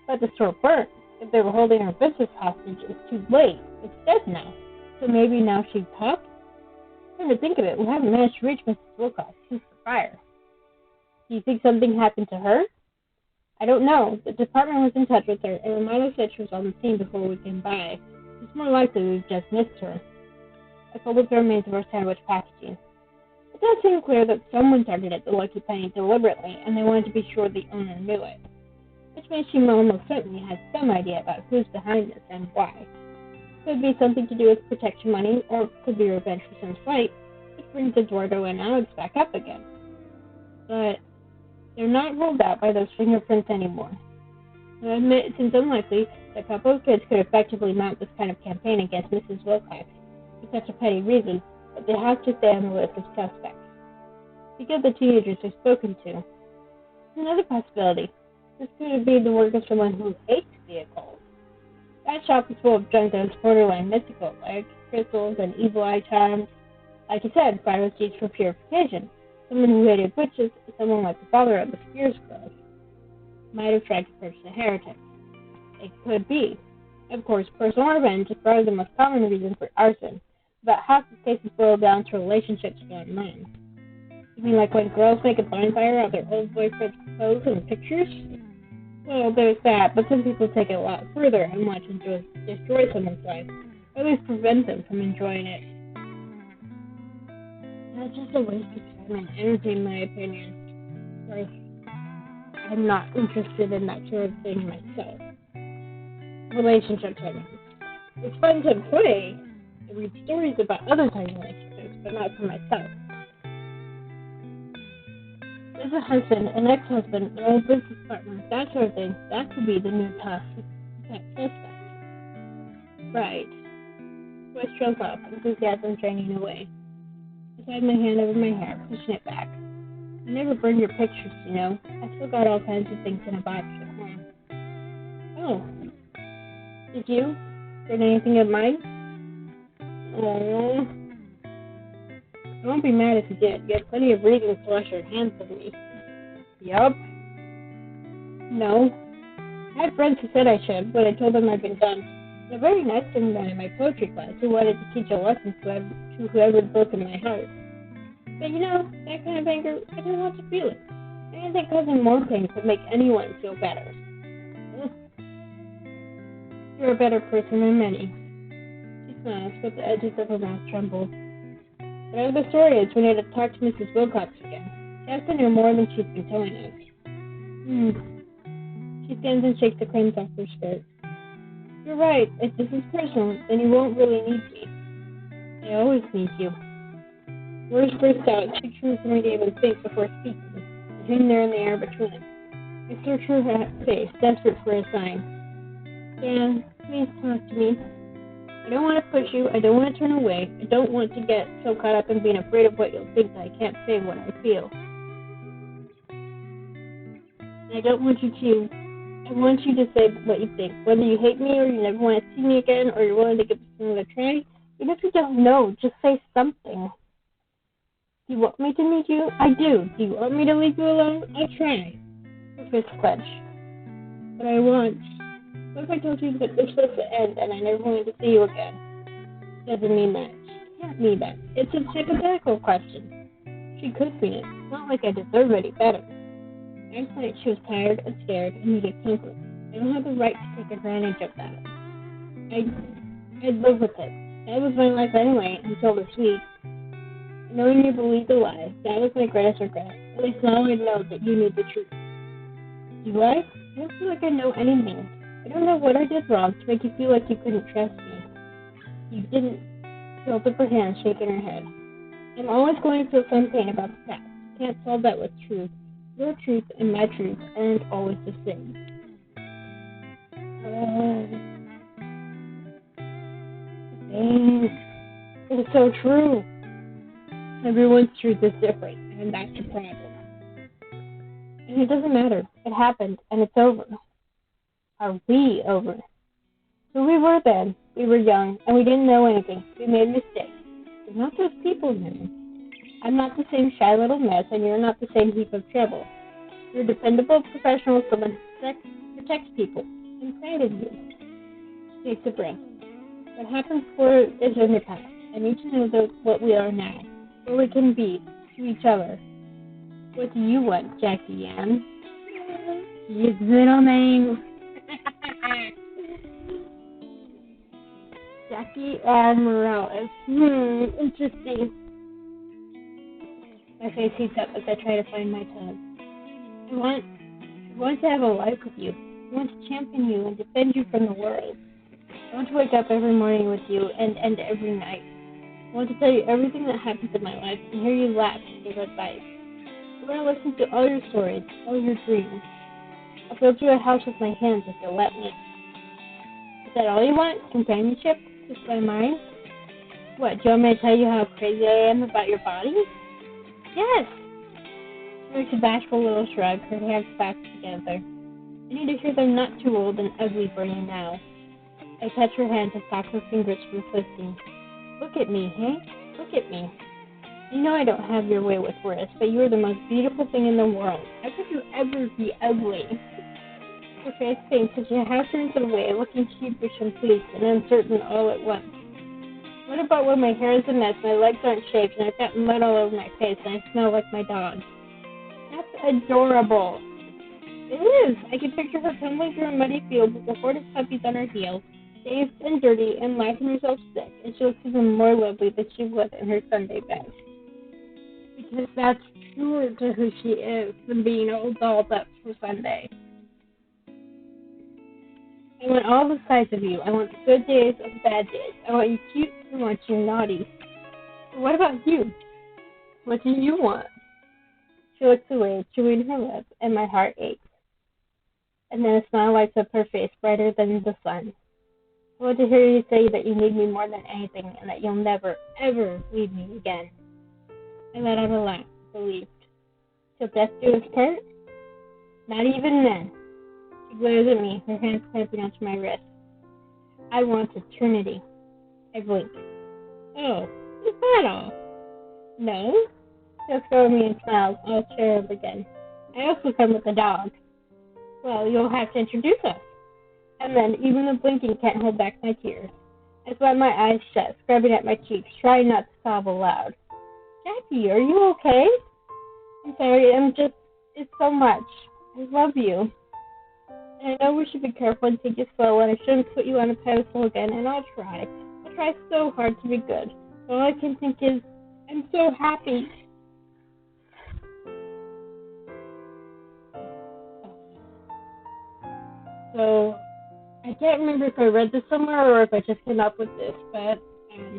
But the store burnt. If they were holding her business hostage, it's too late. It's dead now. So maybe now she'd talk? Come to think of it, we haven't managed to reach Mrs. Wilcox since the fire. Do you think something happened to her? I don't know. The department was in touch with her, and Romano said she was on the scene before we came by. It's more likely we've just missed her. I folded the remains of our sandwich packaging. It does seem clear that someone targeted the Lucky Penny deliberately, and they wanted to be sure the owner knew it. Which means she almost certainly has some idea about who's behind this and why. Could be something to do with protection money, or it could be revenge for some slight, which brings Eduardo and Alex back up again. But they're not ruled out by those fingerprints anymore. I admit it seems unlikely that a couple of kids could effectively mount this kind of campaign against Mrs. Wilcox for such a petty reason, but they have to stay on the list of suspects. Think of the teenagers we've spoken to. Another possibility. This could be the work of someone who hates the occult. That shop is full of junk that is borderline mystical, like crystals and evil eye charms. Like you said, fire was used for purification. Someone who hated witches, someone like the father of the Spears girls, might have tried to purge the heretics. It could be. Of course, personal revenge is probably the most common reason for arson. About half the cases boil down to relationships gone wrong. You mean like when girls make a bonfire of their old boyfriend's clothes and pictures? Well, there's that, but some people take it a lot further and want to destroy someone's life, or at least prevent them from enjoying it. That's just a waste of time and energy, in my opinion. Like, I'm not interested in that sort of thing myself. Relationships, I mean. It's fun to play and read stories about other kinds of relationships, but not for myself. As a husband, an ex-husband, an old business partner, that sort of thing, that could be the new suspect. Right. Voice trails off, enthusiasm draining away. I slide my hand over my hair, pushing it back. I never burned your pictures, you know. I still got all kinds of things in a box at home. Oh. Did you? Burn anything of mine? Oh. I won't be mad if you did. You have plenty of reasons to wash your hands of me. Yup. No. I had friends who said I should, but I told them I'd been done. And a very nice young man in my poetry class who wanted to teach a lesson to whoever had broken my heart. But you know, that kind of anger, I didn't want to feel it. I didn't think causing more pain could make anyone feel better. You're a better person than many. She smiles, but the edges of her mouth tremble. Whatever the story is, we need to talk to Mrs. Wilcox again. She has to know more than she's been telling us. She stands and shakes the crumbs off her skirt. You're right. If this is personal, then you won't really need me. I always need you. Words burst out, too true for me to even think before speaking. I hang there in the air between them. I search her face, desperate for a sign. Dan, please talk to me. I don't want to push you. I don't want to turn away. I don't want to get so caught up in being afraid of what you'll think that I can't say what I feel. I don't want you to. I want you to say what you think. Whether you hate me or you never want to see me again or you're willing to give this another try. Even if you don't know, just say something. Do you want me to meet you? I do. Do you want me to leave you alone? I'll try. Her fist clenched. But I won't. What if I told you that this was the end and I never wanted to see you again? Doesn't mean that. She can't mean that. It's a hypothetical question. She could mean it. It's not like I deserve any better. Last night she was tired and scared and needed comfort. I don't have the right to take advantage of that. I'd live with it. That was my life anyway, until this week. Knowing you believed a lie, that was my greatest regret. At least now I know that you knew the truth. Do I? I don't feel like I know anything. I don't know what I did wrong to make you feel like you couldn't trust me. You didn't. Felt up her hand, shaking her head. I'm always going to feel some pain about the past. Can't solve that with truth. Your truth and my truth aren't always the same. It's so true. Everyone's truth is different, and that's the problem. And it doesn't matter. It happened, and it's over. Are we over? Who we were then. We were young, and we didn't know anything. We made mistakes. We're not those people now. I'm not the same shy little mess, and you're not the same heap of trouble. You're a dependable professional, someone who protects people. I'm proud of you. She takes a breath. What happened before is in the past. I need to know what we are now, where we can be to each other. What do you want, Jackie Ann? His middle name. Jackie Ann Morales. Interesting. My face heats up as I try to find my tongue. I want to have a life with you. I want to champion you and defend you from the world. I want to wake up every morning with you and end every night. I want to tell you everything that happens in my life and hear you laugh and give advice. I want to listen to all your stories, all your dreams. I'll build you a house with my hands if you'll let me. Is that all you want? Companionship? Just my mind? What, do you want me to tell you how crazy I am about your body? Yes! She makes a bashful little shrug, her hands clasped together. I need to hear them not too old and ugly for you now. I touch her hand to stop her fingers from twisting. Look at me, Hank. Look at me. You know I don't have your way with words, but you are the most beautiful thing in the world. How could you ever be ugly? Her face faints as she half turns away, looking sheepish and pleased and uncertain all at once. What about when my hair is a mess, my legs aren't shaved, and I've got mud all over my face, and I smell like my dog? That's adorable. It is. I can picture her tumbling through a muddy field with a horde of puppies on her heels, bathed and dirty, and laughing herself sick, and she looks even more lovely than she would in her Sunday best. Because that's truer to who she is than being all dolled up for Sunday. I want all the sides of you. I want the good days and the bad days. I want you cute. I want you naughty. But what about you? What do you want? She looks away, chewing her lip, and my heart aches. And then a smile lights up her face, brighter than the sun. I want to hear you say that you need me more than anything, and that you'll never, ever leave me again. I let out a laugh, relieved. Till death do us part? Not even then. She glares at me, her hands clamping onto my wrist. I want eternity. I blink. Oh, is that all? No? She looks over me and smiles, all cherub again. I also come with a dog. Well, you'll have to introduce us. And then, even the blinking can't hold back my tears. I slam my eyes shut, scrubbing at my cheeks, trying not to sob aloud. Jackie, are you okay? I'm sorry, it's so much. I love you. And I know we should be careful and take it slow, and I shouldn't put you on a pedestal again, and I'll try. I'll try so hard to be good. All I can think is, I'm so happy. So, I can't remember if I read this somewhere or if I just came up with this, but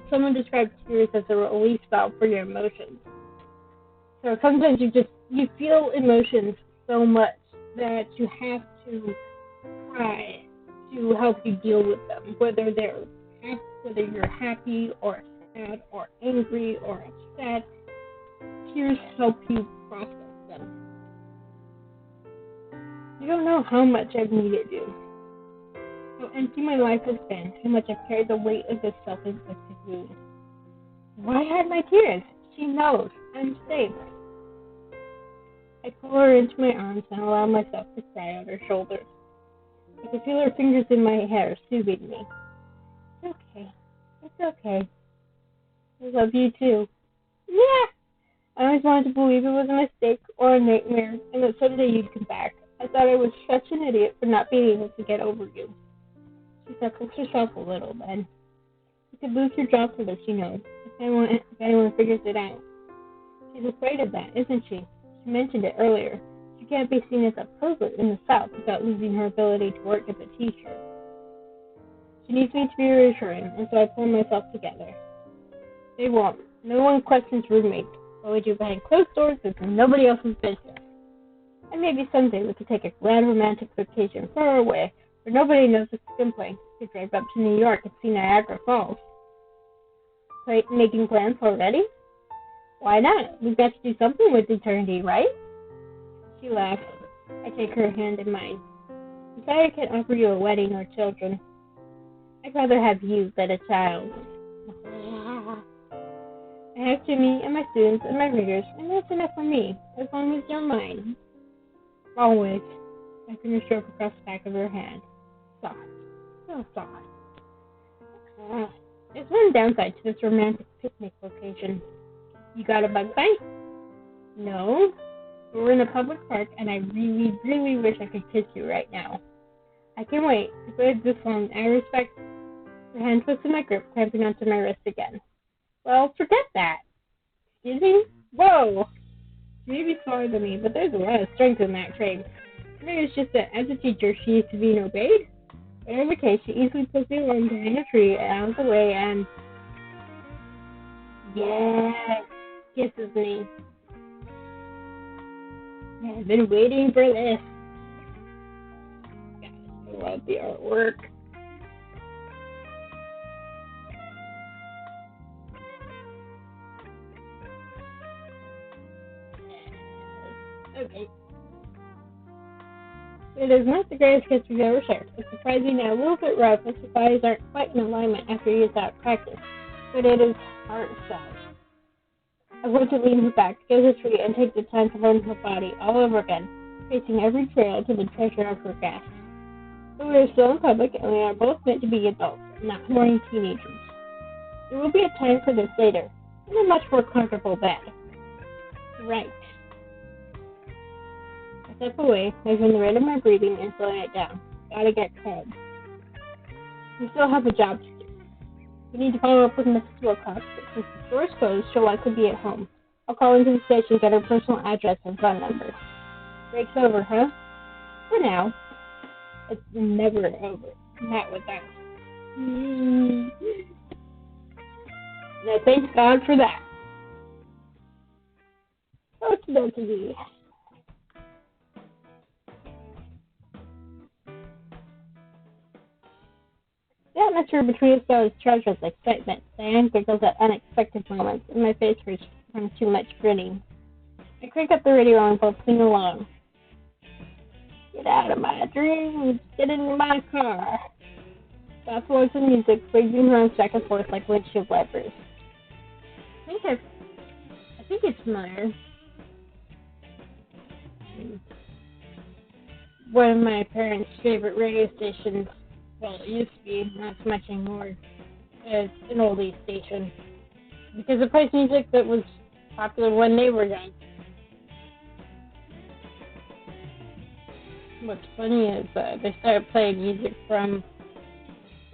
someone described tears as a release valve for your emotions. So sometimes you feel emotions so much that you have to cry to help you deal with them, whether you're happy or sad or angry or upset. Tears help you process them. You don't know how much I've needed you. How empty my life has been, how much I've carried the weight of this self-inflicted wound. Why hide my tears? She knows. I'm safe. I pull her into my arms and allow myself to cry on her shoulders. I can feel her fingers in my hair, soothing me. It's okay. It's okay. I love you too. Yeah! I always wanted to believe it was a mistake or a nightmare and that someday you'd come back. I thought I was such an idiot for not being able to get over you. She chuckles herself a little then. You could lose your job for this, if anyone figures it out. She's afraid of that, isn't she? She mentioned it earlier. She can't be seen as a pervert in the South without losing her ability to work as a teacher. She needs me to be reassuring, and so I pull myself together. They won't. No one questions roommates. What we do behind closed doors is nobody else's business. And maybe someday we could take a grand romantic vacation far away, where nobody knows it's a complaint. We could drive up to New York and see Niagara Falls. Making plans already? Why not? We've got to do something with eternity, right? She laughs. I take her hand in mine. I'm sorry I can't offer you a wedding or children. I'd rather have you than a child. I have Jimmy and my students and my readers, and that's enough for me, as long as you're mine. Always. I finish stroke across the back of her hand. Soft. So soft. There's one downside to this romantic picnic location. You got a bug bite? No. We're in a public park, and I really, really wish I could kiss you right now. I can wait. If waited this long, I respect. Her hand twisted my grip, cramping onto my wrist again. Well, forget that. Excuse me? Whoa! She may be smaller than me, but there's a lot of strength in that frame. Maybe it's just that as a teacher, she used to being obeyed. Whatever the case, she easily pulls me along behind a tree out of the way and... yes! Kisses me. I've been waiting for this. Gosh, I love the artwork. Okay. It is not the greatest kiss we've ever shared. It's surprising and a little bit rough as the bodies aren't quite in alignment after years out practice, but it is heart-size. I want to lean her back, go to the tree, and take the time to learn her body all over again, tracing every trail to the treasure of her gasps. But we are still in public, and we are both meant to be adults, not mourning teenagers. There will be a time for this later, in a much more comfortable bed. Right. I step away, measuring the rate of my breathing and slowing it down. Gotta get calm. We still have a job to do. We need to follow up with Mrs. Wilcox, but since the store is closed, she'll likely be at home. I'll call into the station, get her personal address and phone number. Break's over, huh? For now. It's never over. Not with us. And I thank God for that. Okie. The atmosphere between us is charged with excitement. Diane giggles at unexpected moments, and my face hurts from too much grinning. I crank up the radio and both sing along. Get out of my dreams, get into my car. Soft voice of music, swinging around back and forth like windshield wipers. I think it's one of my parents' favorite radio stations. Well, it used to be, not so much anymore. It's an oldie station. Because it plays music that was popular when they were young. What's funny is they started playing music from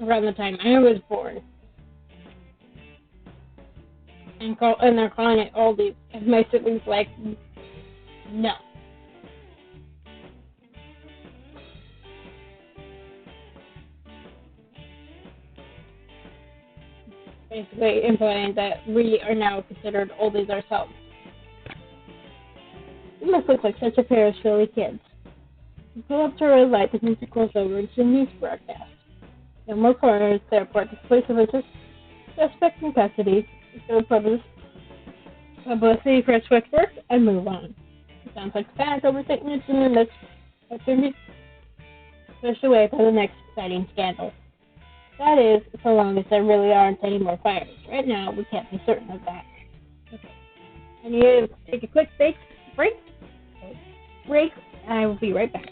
around the time I was born. And they're calling it oldies. And my siblings like, no. Basically implying that we are now considered oldies ourselves. We must look like such a pair of silly kids. We pull up to a red light, the music rolls over into the news broadcast. No more coroner's report, displays of interest, suspects in custody, publicity for its swift work, and move on. It sounds like Spanish overtaking its in the midst of be pushed away by the next exciting scandal. That is, so long as there really aren't any more fires. Right now, we can't be certain of that. Okay. I need to take a quick break, and I will be right back.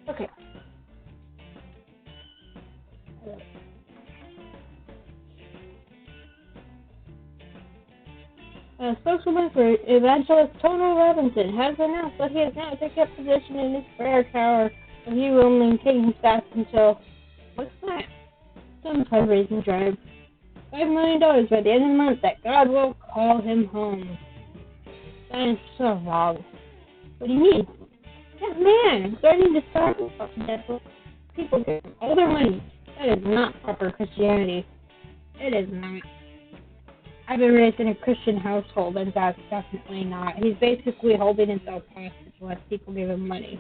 Okay. A spokeswoman for Evangelist Tony Robinson has announced that he has now taken up position in his prayer tower, and he will maintain his staff until, what's that? Some fundraising drive. $5 million by the end of the month that God will call him home. That is so wrong. What do you mean? That man is starting to start with people give him all their money. That is not proper Christianity. It is not. I've been raised in a Christian household, and that's definitely not. He's basically holding himself hostage unless people give him money.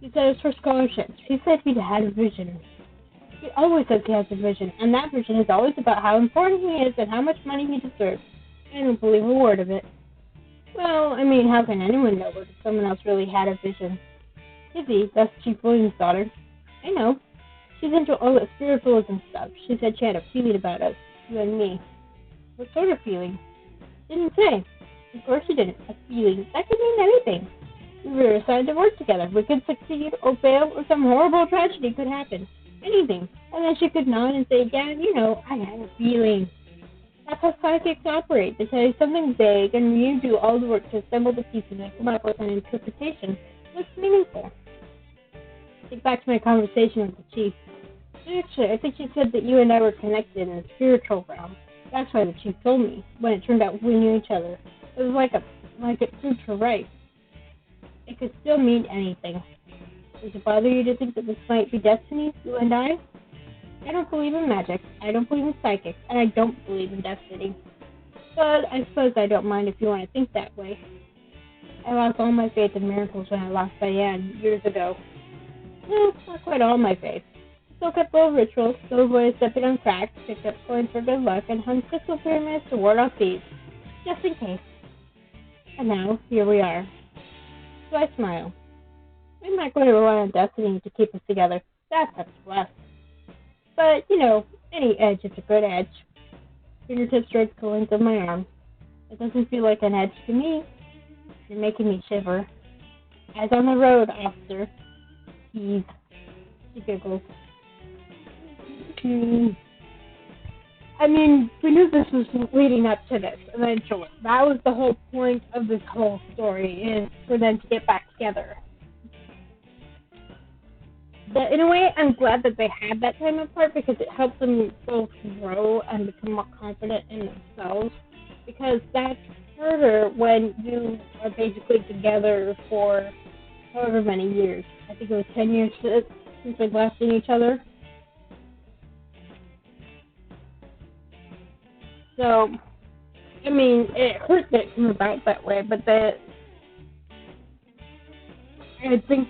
He said it's for scholarships. He said he had a vision. He always says he has a vision, and that vision is always about how important he is and how much money he deserves. I don't believe a word of it. Well, I mean, how can anyone know if someone else really had a vision? Izzy, that's Chief Williams' daughter. I know. She's into all the spiritualism stuff. She said she had a feeling about us, you and me. What sort of feeling? Didn't say. Of course she didn't. A feeling. That could mean anything. We were assigned to work together. We could succeed or fail, or some horrible tragedy could happen. Anything. And then she could nod and say, yeah, you know, I had a feeling. That's how psychics operate. They tell you something vague, and you do all the work to assemble the pieces and come up with an interpretation that's meaningful. Think back to my conversation with the chief. Actually, I think she said that you and I were connected in the spiritual realm. That's why the chief told me, when it turned out we knew each other. It was like it proved her right. It could still mean anything. Does it bother you to think that this might be destiny, you and I? I don't believe in magic, I don't believe in psychics, and I don't believe in destiny. But I suppose I don't mind if you want to think that way. I lost all my faith in miracles when I lost Diane years ago. Well, not quite all my faith. I still kept little rituals, still avoided stepping on cracks, picked up coins for good luck, and hung crystal pyramids to ward off thieves, just in case. And now, here we are. So I smile. I'm not going to rely on destiny to keep us together. That's up to us. But, you know, any edge is a good edge. Fingertips strokes the length of my arm. It doesn't feel like an edge to me. You're making me shiver. Eyes on the road, officer. Ease. She giggles. I mean, we knew this was leading up to this eventually. That was the whole point of this whole story, is for them to get back together. But in a way, I'm glad that they had that time apart because it helped them both grow and become more confident in themselves. Because that's harder when you are basically together for however many years. I think it was 10 years since they've last seen each other. So, I mean, it hurt that it came about that way, but I think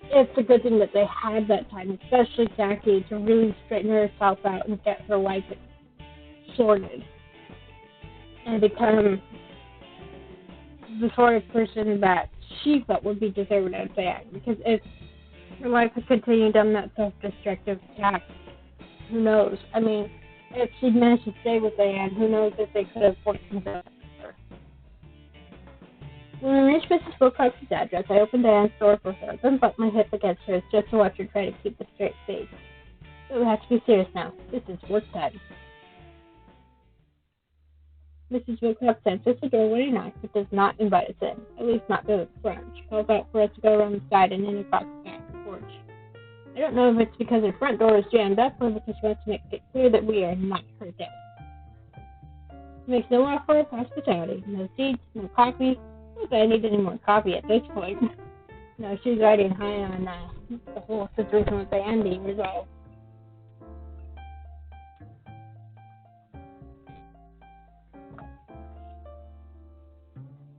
it's a good thing that they had that time, especially Jackie, to really straighten herself out and get her life sorted. and become the sort of person that she felt would be deserving of Diane. Because if her life had continued down that self-destructive path, who knows? I mean, if she'd managed to stay with Diane, who knows if they could have worked things out together. When I reached Mrs. Wilcox's address, I opened Diane's door for her, then bumped my hip against hers just to watch her try to keep a straight face. But we have to be serious now. This is work time. Mrs. Wilcox enters the door when he knocks, but does not invite us in, at least not to the front. She calls out for us to go around the side and in across the back porch. I don't know if it's because her front door is jammed up or because she wants to make it clear that we are not her guests. She makes no offer of hospitality, no seats, no coffee. Not that I need any more coffee at this point. No, she's riding high on the whole situation with Diane being resolved.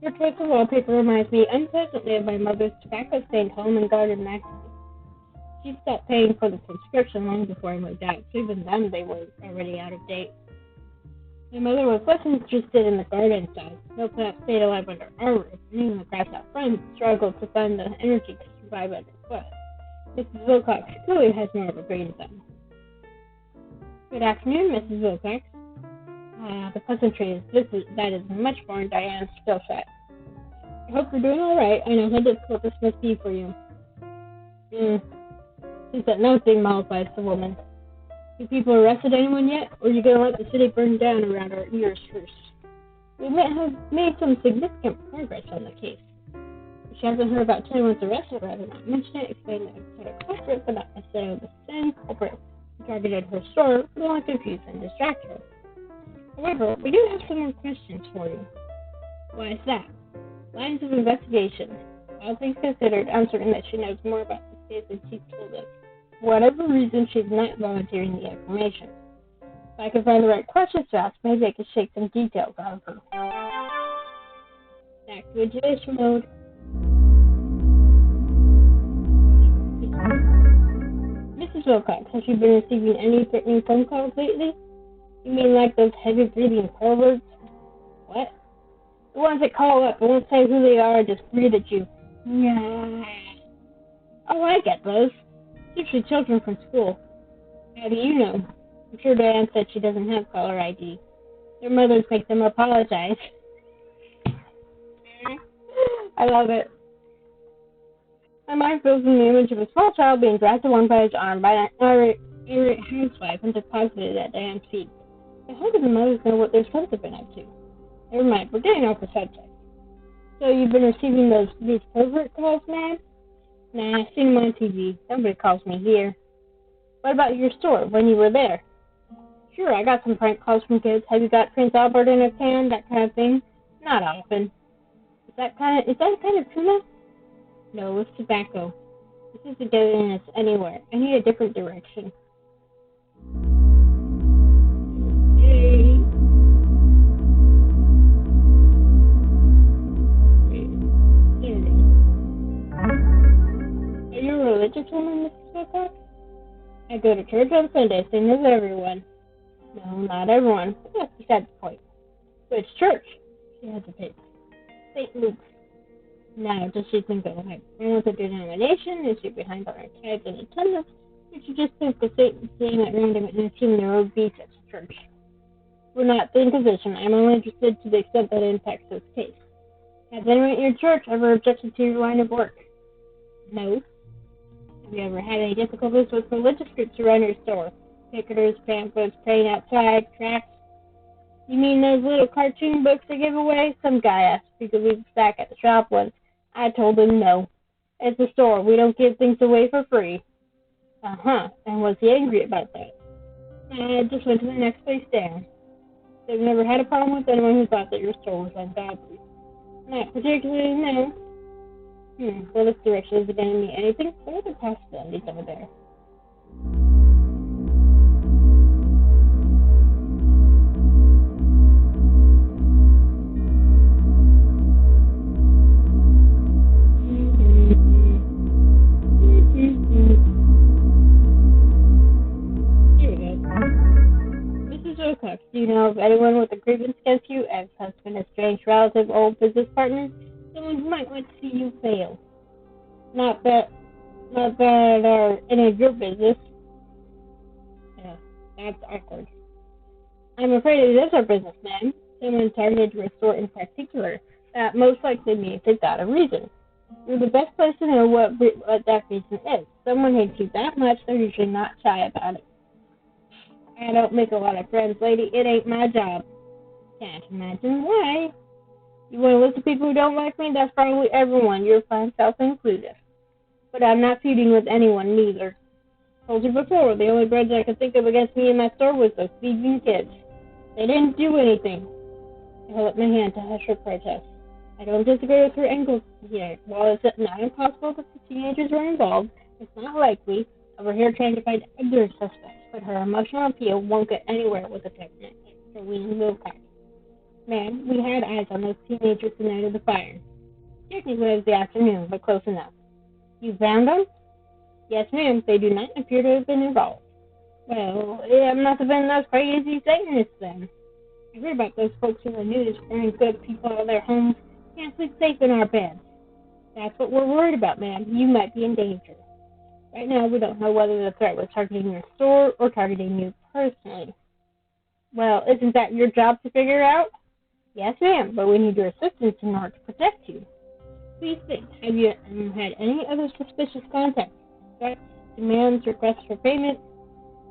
Her choice of wallpaper reminds me unpleasantly of my mother's tobacco-stained home and garden magazine. She stopped paying for the subscription long before I moved out, so even then they were already out of date. My mother was less interested in the garden side. No plants stayed alive under our roof, and even the grass out front struggled to find the energy to survive underfoot. Mrs. Wilcox clearly has more of a green thumb. Good afternoon, Mrs. Wilcox. The pleasantry that is much more in Diane's skill set. I hope you're doing all right. I know how difficult this must be for you. Since that nothing mollifies the woman. You people arrested anyone yet, or are you going to let the city burn down around our ears first? We might have made some significant progress on the case. If she hasn't heard about anyone's arrest, I'd rather not mention it, explain that it's a culprit, but not necessarily the same culprit who targeted her store, but only confuse and distract her. However, we do have some more questions for you. Why is that? Lines of investigation. All things considered, I'm certain that she knows more about this case than she's told us. For whatever reason, she's not volunteering the information. If I can find the right questions to ask, maybe I can shake some details out of her. Back to education mode. Mrs. Wilcox, has she been receiving any threatening phone calls lately? You mean like those heavy-breathing perverts? What? The ones that call up and won't say who they are, just breathe at you. Yeah. Oh, I get those. Usually children from school. How do you know? I'm sure Diane said she doesn't have caller ID. Their mothers make them apologize. I love it. My mind fills in the image of a small child being dragged along by his arm by an irate housewife and deposited at Diane's feet. But how do the mothers know what their sons have been up to? Never mind, we're getting off the subject. So you've been receiving these pervert calls, man? Nah, I've seen them on TV. Nobody calls me here. What about your store, when you were there? Sure, I got some prank calls from kids. Have you got Prince Albert in a can? That kind of thing. Not often. Is that kind of tuna? No, it's tobacco. This isn't getting us anywhere. I need a different direction. Okay. There we go. Are you a religious woman, Mrs. Wilcox? I go to church on Sunday, same as everyone. No, not everyone. But that's beside the point. Which church? She hesitates. St. Luke's. Now, does she think that I want the denomination? Is she behind on her tithes and attendance? Or she just think the Satan seeing at random and seeing their own beats at church? We're not the Inquisition. I'm only interested to the extent that it impacts this case. Has anyone at your church ever objected to your line of work? No. Have you ever had any difficulties with religious groups around your store? Picketers, pamphlets, praying outside, tracts? You mean those little cartoon books they give away? Some guy asked if he could leave a stack at the shop once. I told him no. It's a store. We don't give things away for free. Uh-huh. And was he angry about that? I just went to the next place down. They've never had a problem with anyone who thought that your store was ungodly. Not particularly, no. Well, this direction isn't going to mean anything. What are the possibilities over there? Here we go. Mrs. Wilcox, do you know of anyone with a grievance against you, ex-husband, estranged relative, old business partner, someone who might want to see you fail. Not that are any of your business. Yeah, that's awkward. I'm afraid it is our business, ma'am. Someone targeted to restore in particular. That most likely means they've got a reason. You're the best place to know what that reason is. Someone hates you that much, they're usually not shy about it. I don't make a lot of friends, lady. It ain't my job. Can't imagine why. You want to list of people who don't like me? That's probably everyone, your fine self included. But I'm not feuding with anyone, neither. Told you before, the only grudge I could think of against me in my store was those thieving kids. They didn't do anything. I held up my hand to hush her protest. I don't disagree with her angles here. While it's not impossible that the teenagers were involved, it's not likely. We're here trying to find other suspects, but her emotional appeal won't get anywhere with a temperament extra weaning willpower. Man, we had eyes on those teenagers the night of the fire. Technically it was the afternoon, but close enough. You found them? Yes, ma'am. They do not appear to have been involved. Well, it must have been those crazy Satanists then. I heard about those folks in the news scaring good people out of their homes. Can't sleep safe in our beds. That's what we're worried about, ma'am. You might be in danger. Right now, we don't know whether the threat was targeting your store or targeting you personally. Well, isn't that your job to figure out? Yes, ma'am, but we need your assistance in order to protect you. Please think, have you had any other suspicious contacts? Threats, demands, requests for payment?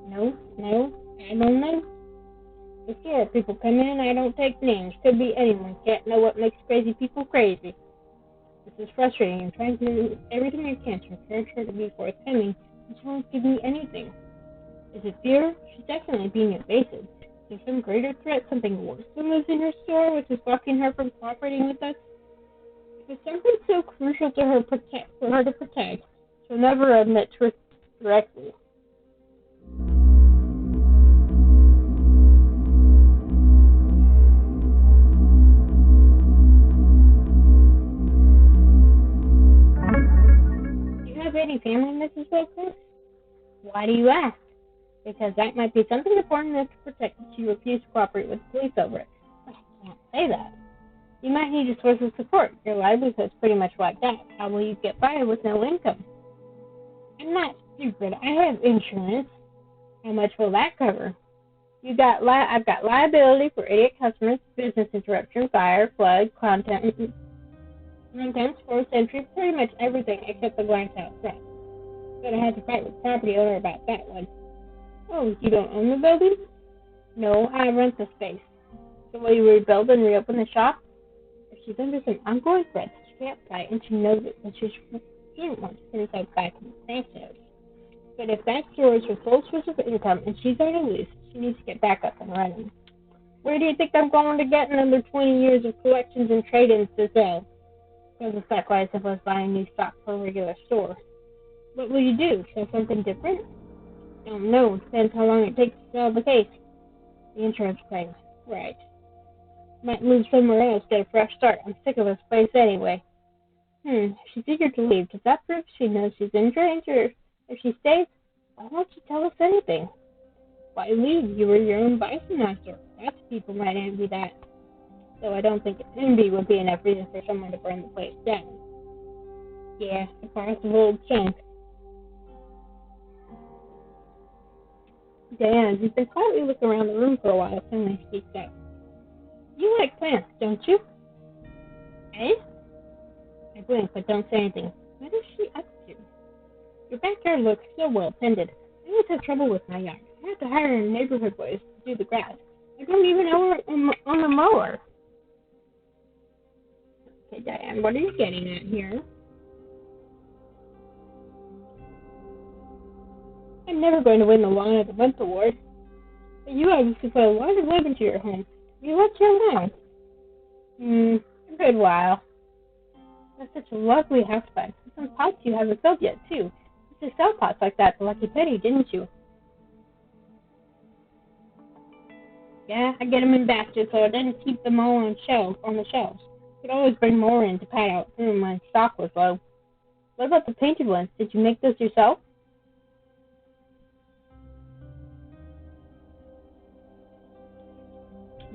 No, I don't know. The store people come in, I don't take names. Could be anyone. Can't know what makes crazy people crazy. This is frustrating. I'm trying to do everything I can to encourage her to be forthcoming, and she won't give me anything. Is it fear? She's definitely being evasive. Is there some greater threat, something worse than lives in her store, which is blocking her from cooperating with us? If it's something so crucial to her for her to protect, she'll never admit to it directly. Any family, Mrs. Wilkins? Why do you ask? Because that might be something important enough to protect if you refuse to cooperate with the police over it. I can't say that. You might need a source of support. Your livelihood's pretty much wiped out. How will you get by with no income? I'm not stupid. I have insurance. How much will that cover? I've got liability for idiot customers, business interruption, fire, flood, contents, forced entry, pretty much everything except the glass out front. But I had to fight with the property owner about that one. Oh, you don't own the building? No, I rent the space. So will you rebuild and reopen the shop? If she's under some ongoing threats, she can't fight, and she knows it, and she didn't want to put herself back in the crosshairs. But if that store is her sole source of income, and she's on a lease, she needs to get back up and running. Where do you think I'm going to get another 20 years of collections and trade-ins to sell? Doesn't sound quite as simple as buying new stock for a regular store. What will you do? Sell something different? Don't know. Depends how long it takes to sell the case. The insurance claim. Right. Might move somewhere else, get a fresh start. I'm sick of this place anyway. She's eager to leave. Does that prove she knows she's in danger? If she stays, why won't she tell us anything? Why leave? You were your own bison master. Lots of people might envy that. Though I don't think envy would be enough reason for someone to burn the place down. Yeah, a possible old chunk. Diane, who's been quietly looking around the room for a while, suddenly speaks up. You like plants, don't you? Eh? I blink, but don't say anything. What is she up to? Your backyard looks so well tended. I always have trouble with my yard. I have to hire neighborhood boys to do the grass. I don't even know her on the mower. Okay, Diane, what are you getting at here? I'm never going to win the Lawn of the Month award. But you obviously put a lot of love into your home. You what's your lawn? A good while. That's such a lovely houseplant. Some pots you haven't filled yet, too. You used to sell pots like that to Lucky Penny, didn't you? Yeah, I get them in baskets so I didn't keep them all on the shelves. Could always bring more in to pad out room when stock was low. What about the painted ones? Did you make those yourself?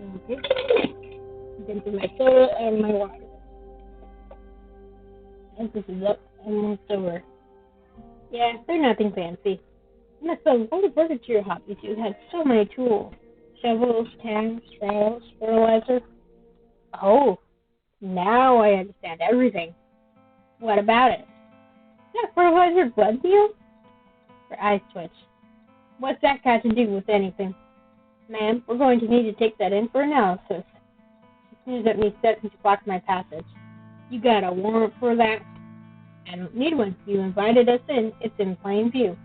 Okay. Then to my soda and my water. And this is up almost over. Yeah, they're nothing fancy. And that's all the furniture hobbies you had so many tools. Shovels, tams, trowels, fertilizer. Oh, now I understand everything. What about it? Is that fertilizer blood meal? Her eyes twitched. What's that got to do with anything? Ma'am, we're going to need to take that in for analysis. She sneezed at me, threatening to block my passage. You got a warrant for that? I don't need one. You invited us in. It's in plain view.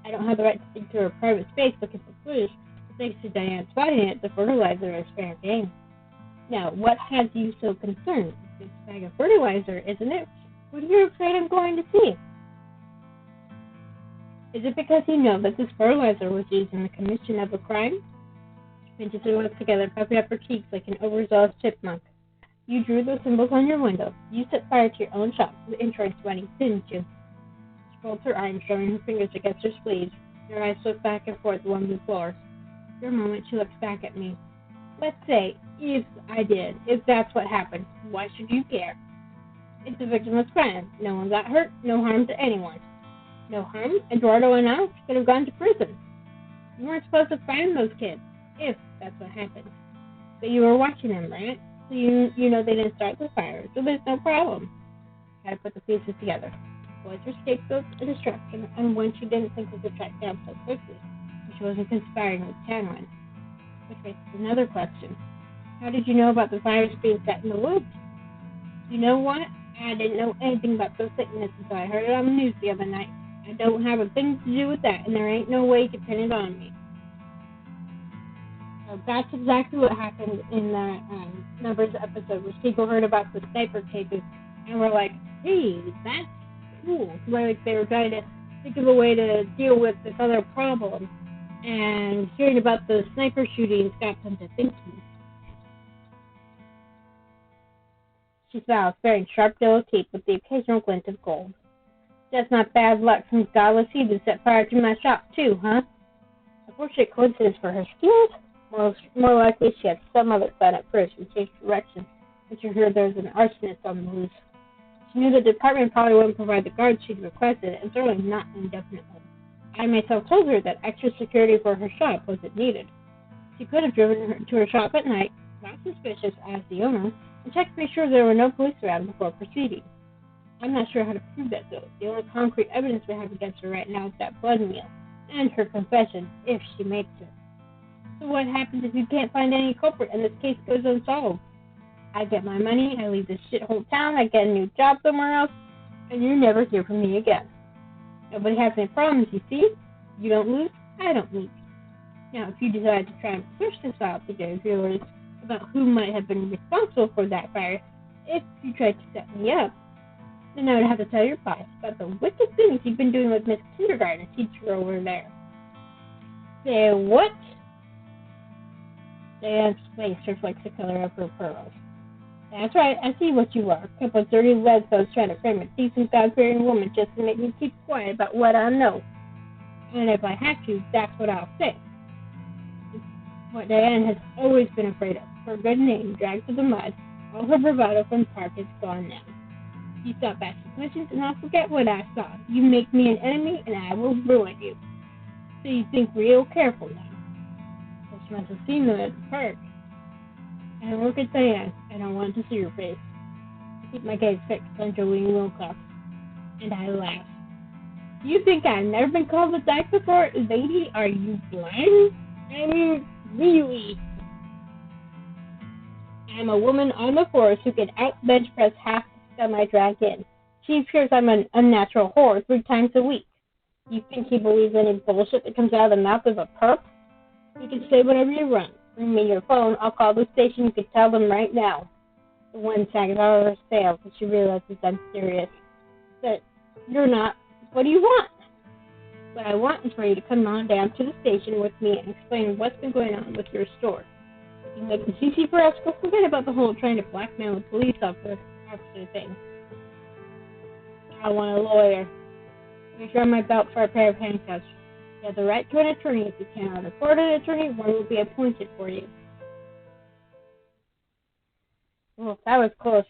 I don't have the right to speak to her private space looking for footage, but thanks to Diane spotting it, the fertilizer is fair game. Now, what has you so concerned? It's a bag of fertilizer, isn't it? What are you afraid I'm going to see? Is it because you know that this fertilizer was used in the commission of a crime? She pinches her lips together, puffing up her cheeks like an overzealous chipmunk. You drew those symbols on your window. You set fire to your own shop with insurance money, didn't you? She folds her arms, showing her fingers against her sleeves. Her eyes look back and forth along the floor. For a moment, she looks back at me. Let's say, if I did, if that's what happened, why should you care? It's a victimless crime. No one got hurt, no harm to anyone. No harm? Eduardo and I could have gone to prison. You weren't supposed to find those kids, if that's what happened. But you were watching them, right? So you know they didn't start the fire, so there's no problem. Gotta put the pieces together. Boys were scapegoats and destruction, and one she didn't think we could track down so quickly. She wasn't conspiring with Tanwan. Which raises another question. How did you know about the fires being set in the woods? You know what? I didn't know anything about those sicknesses until I heard it on the news the other night. I don't have a thing to do with that, and there ain't no way to pin it on me. So that's exactly what happened in that Numbers episode, where people heard about the sniper cases and were like, hey, that's cool. Like they were trying to think of a way to deal with this other problem. And hearing about the sniper shootings got them to thinking. She smiles, bearing sharp yellow teeth with the occasional glint of gold. That's not bad luck from godless heathens set fire to my shop, too, huh? A fortunate coincidence for her skills? More likely she had some other plan at first and changed direction when she heard there was an arsonist on the loose. She knew the department probably wouldn't provide the guards she'd requested, and certainly not indefinitely. I myself told her that extra security for her shop wasn't needed. She could have driven her to her shop at night, not suspicious as the owner, and checked to make sure there were no police around before proceeding. I'm not sure how to prove that, though. The only concrete evidence we have against her right now is that blood meal, and her confession, if she makes it. So what happens if you can't find any culprit and this case goes unsolved? I get my money, I leave this shithole town, I get a new job somewhere else, and you never hear from me again. Nobody has any problems, you see? You don't lose, I don't lose. Now, if you decide to try and push this out to get viewers about who might have been responsible for that fire, if you tried to set me up, then I would have to tell your boss about the wicked things you've been doing with Miss Kindergarten teacher over there. Say what? Diane's face reflects the color of her pearls. That's right, I see what you are. A couple of dirty lesbos trying to frame a decent, God-fearing woman just to make me keep quiet about what I know. And if I have to, that's what I'll say. It's what Diane has always been afraid of. Her good name dragged to the mud. All her bravado from Park is gone now. You stop asking questions and I'll forget what I saw. You make me an enemy and I will ruin you. So you think real careful now. Well, she must have seen them at the park. I look at Diane, and I want to see her face. I keep my gaze fixed on Jolene Wilcox, and I laugh. You think I've never been called a dyke before? Lady, are you blind? I mean, really? I'm a woman on the force who can out-bench press half the scum I drag in. She fears I'm an unnatural whore 3 times a week. You think he believes any bullshit that comes out of the mouth of a perp? You can say whatever you want. Bring me your phone. I'll call the station. You can tell them right now. The wind sags out of her sails as she realizes I'm serious. But you're not. What do you want? What I want is for you to come on down to the station with me and explain what's been going on with your store. You can make it easy for us. Go forget about the whole trying to blackmail a police officer thing. I want a lawyer. Make sure on my belt for a pair of handcuffs. You have the right to an attorney. If you cannot afford an attorney, one will be appointed for you. Well, that was close.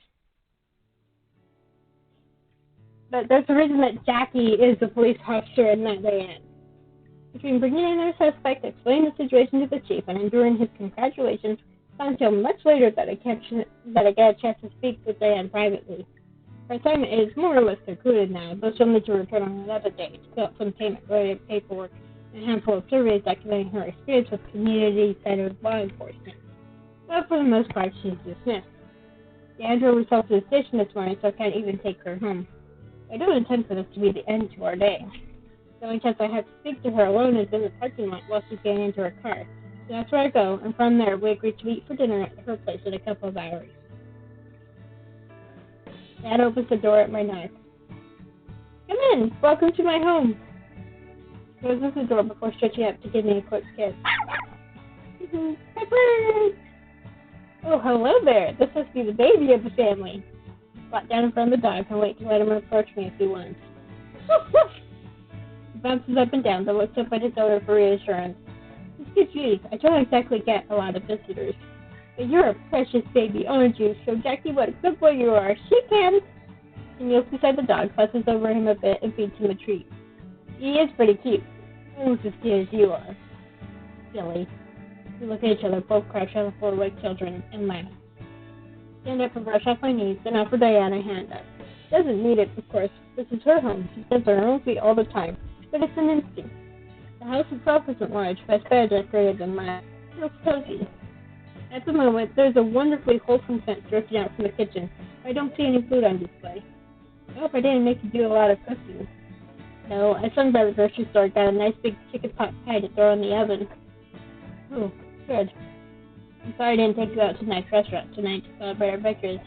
But there's a reason that Jackie is the police officer and not Diane. Between bringing in their suspect, explaining the situation to the chief, and enduring his congratulations, it's not until much later that I get a chance to speak with Diane privately. Her assignment is more or less concluded now, though she'll need to return on another day to fill out some payment-related paperwork and a handful of surveys documenting her experience with community-centered law enforcement. But for the most part, she's dismissed. Diane drove herself to the station this morning, so I can't even take her home. I don't intend for this to be the end to our day. The only chance I have to speak to her alone is in the parking lot while she's getting into her car. So that's where I go, and from there we agree to meet for dinner at her place in a couple of hours. Dad opens the door at my knock. Come in! Welcome to my home! He closes the door before stretching up to give me a quick kiss. Oh, hello there! This must be the baby of the family. Squat down in front of the dog and wait to let him approach me if he wants. He bounces up and down, but looks up at his owner for reassurance. Geez, I don't exactly get a lot of visitors. But you're a precious baby, aren't you? So, Jackie, what a good boy you are. Shake hands. He kneels beside the dog, fusses over him a bit, and feeds him a treat. He is pretty cute. Almost as cute as you are. Silly. We look at each other, both crouched on the floor like children, and laugh. Stand up and brush off my knees, then offer Diane a hand up. Doesn't need it, of course. This is her home. She does her own feet all the time. But it's an instinct. The house itself isn't large, but it's better decorated than mine. It feels cozy. At the moment, there's a wonderfully wholesome scent drifting out from the kitchen. I don't see any food on display. I hope I didn't make you do a lot of cooking. No, I swung by the grocery store, got a nice big chicken pot pie to throw in the oven. Oh, good. I'm sorry I didn't take you out to a nice restaurant tonight to celebrate our victories.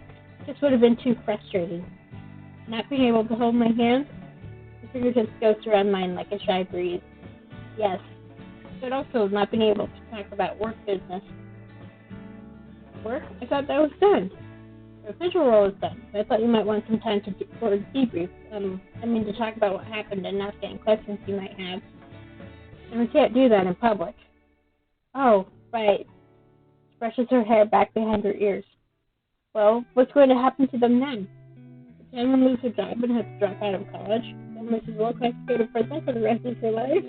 This would have been too frustrating. Not being able to hold my hand, the fingertips ghost around mine like a shy breeze. Yes, but also not being able to talk about work business. Work? I thought that was done. The official role is done, but I thought you might want some time for a debrief. To talk about what happened and ask any questions you might have. And we can't do that in public. Oh, right. She brushes her hair back behind her ears. Well, what's going to happen to them then? If someone loses her job and has to drop out of college, then Mrs. Wilcox go to prison for the rest of her life?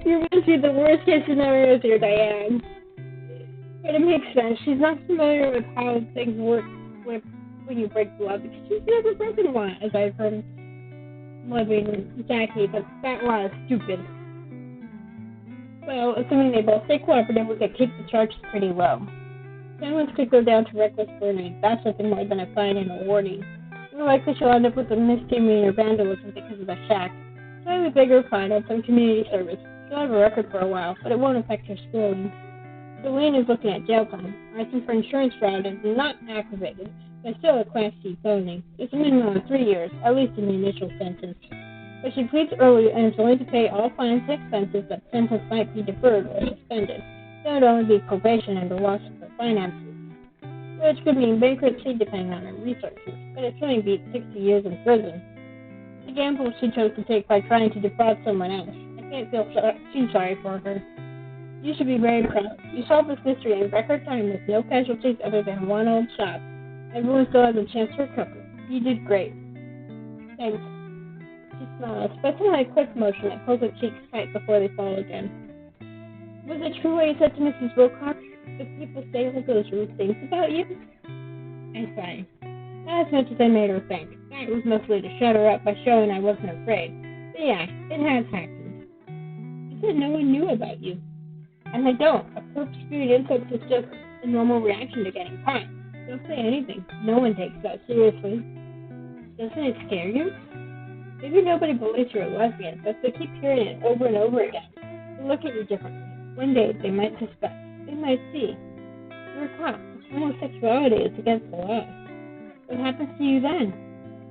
You must be the worst case scenario here, Diane. But it makes sense. She's not familiar with how things work when you break the law, because she's never broken law, aside from loving Jackie, but that law is stupid. Well, assuming they both stay cooperative, we could keep the charges pretty low. Someone could go down to reckless burning. That's nothing more than a fine and a warning. More likely she'll end up with a misdemeanor vandalism because of the shack. Slightly bigger fine and some community service. She'll have a record for a while, but it won't affect her schooling. Jolene is looking at jail time. Arson for insurance fraud is not aggravated, but still a Class C felony. It's a minimum of 3 years, at least in the initial sentence. But she pleads early and is willing to pay all fines and expenses, but the sentence might be deferred or suspended. It would only be probation and a loss of her finances, which could mean bankruptcy depending on her resources, but it certainly beats 60 years in prison. The gamble she chose to take by trying to defraud someone else. I can't feel too sorry for her. You should be very proud. You solved this mystery in record time with no casualties other than one old shop. Everyone still has a chance to recover. You did great. Thanks. She smiles, but in a quick motion that pulls her cheeks tight before they fall again. Was it true what you said to Mrs. Wilcox? Did people say all those rude things about you? I sighed. Not as much as I made her think. That was mostly to shut her up by showing I wasn't afraid. But yeah, it has happened. I said no one knew about you. And they don't. A corpse spewing insults is just a normal reaction to getting caught. Don't say anything. No one takes that seriously. Doesn't it scare you? Maybe nobody believes you're a lesbian, but they keep hearing it over and over again. They look at you differently. One day they might suspect. They might see. You're a cop. Homosexuality is against the law. What happens to you then?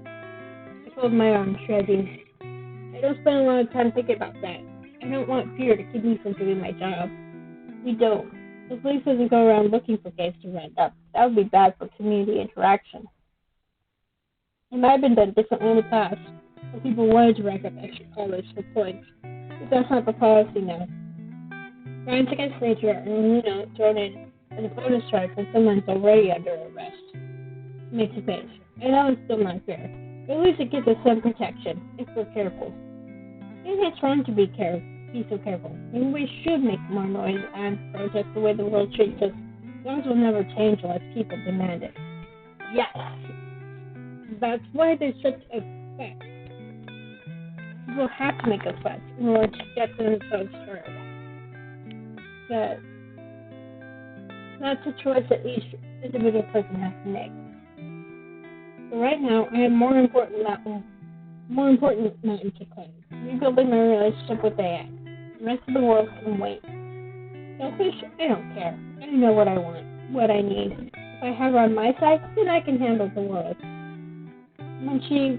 I fold my arms, shrugging. I don't spend a lot of time thinking about that. I don't want fear to keep me from doing my job. We don't. The police doesn't go around looking for gays to round up. That would be bad for community interaction. It might have been done differently in the past, when people wanted to rack up extra callers for points. But that's not the policy now. Crimes against nature are only thrown in as a bonus charge when someone's already under arrest. makes a face. I know it's still not fair, but at least it gives us some protection, if we're careful. Maybe it's wrong to be so careful. Maybe we should make more noise and protest the way the world treats us. Things will never change unless people demand it. Yes! That's why there's such a fuss. People have to make a fuss in order to get themselves heard. But that's a choice that each individual person has to make. So right now, I have more important mountain to climb. Rebuilding my relationship with Diane. The rest of the world can wait. Selfish? I don't care. I know what I want, what I need. If I have her on my side, then I can handle the world. When she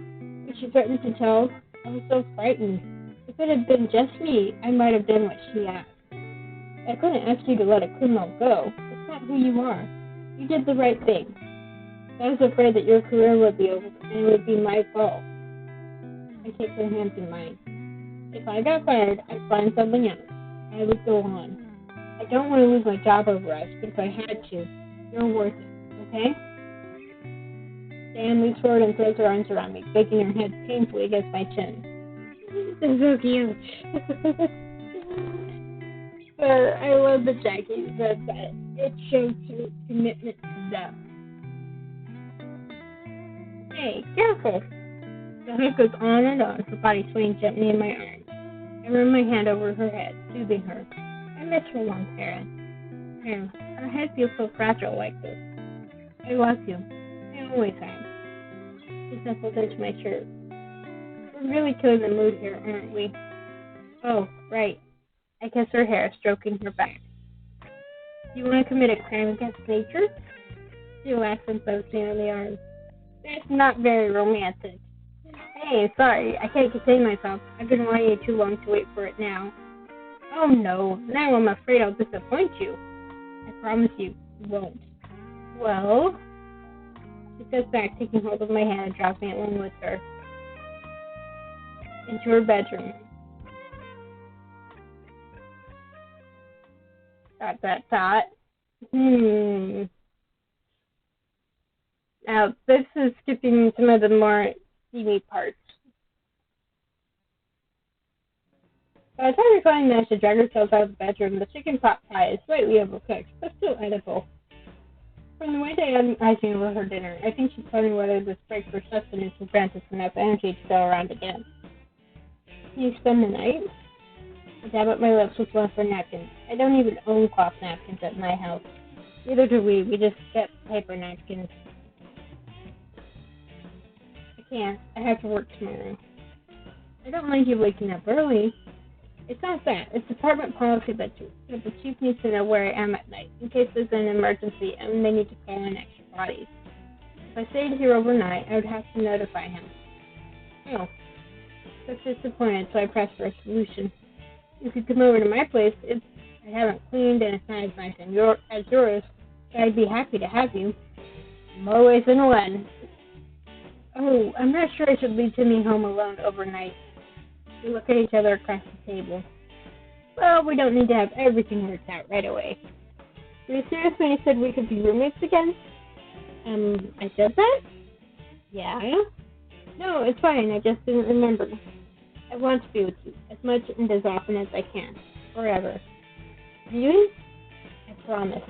threatened to tell, I was so frightened. If it had been just me, I might have done what she asked. I couldn't ask you to let a criminal go. It's not who you are. You did the right thing. I was afraid that your career would be over, and it would be my fault. I take her hands in mine. If I got fired, I'd find something else. I would go on. I don't want to lose my job over us, but if I had to, you're worth it, okay? Diane leans forward and throws her arms around me, shaking her head painfully against my chin. This is so cute. But I love that Jackie said that it shows her commitment to them. Hey, careful! The hook goes on and on, her body swaying gently in my arms. I run my hand over her head, soothing her. I miss her long hair. Her head feels so fragile like this. I love you. I always have. She snuffles into my shirt. We're really killing the mood here, aren't we? Oh, right. I kiss her hair, stroking her back. You want to commit a crime against nature? She laughs and throws me on the arm. That's not very romantic. Hey, sorry, I can't contain myself. I've been wanting you too long to wait for it now. Oh no, now I'm afraid I'll disappoint you. I promise you won't. Well, she steps back, taking hold of my hand and drops me along with her into her bedroom. Dot. Now, this is skipping some of the more steamy parts. By the time we finally managed to drag ourselves out of the bedroom, the chicken pot pie is slightly overcooked, but still edible. From the way Diane eyes me over her dinner, I think she's wondering whether this break for sustenance will grant us enough energy to go around again. Can you spend the night? I dab at my lips with one of her napkins. I don't even own cloth napkins at my house. Neither do we. We just get paper napkins. I can't. I have to work tomorrow. I don't mind you waking up early. It's not that. It's department policy that the chief needs to know where I am at night, in case there's an emergency and they need to call in extra bodies. If I stayed here overnight, I would have to notify him. Oh. That's disappointed, so I press for a solution. You could come over to my place. I haven't cleaned and it's not as nice as yours, but I'd be happy to have you. More ways than one. Oh, I'm not sure I should leave Timmy home alone overnight. We look at each other across the table. Well, we don't need to have everything worked out right away. Were you serious when you said we could be roommates again? I said that? Yeah? No, it's fine. I just didn't remember. I want to be with you as much and as often as I can. Forever. Really? I promise.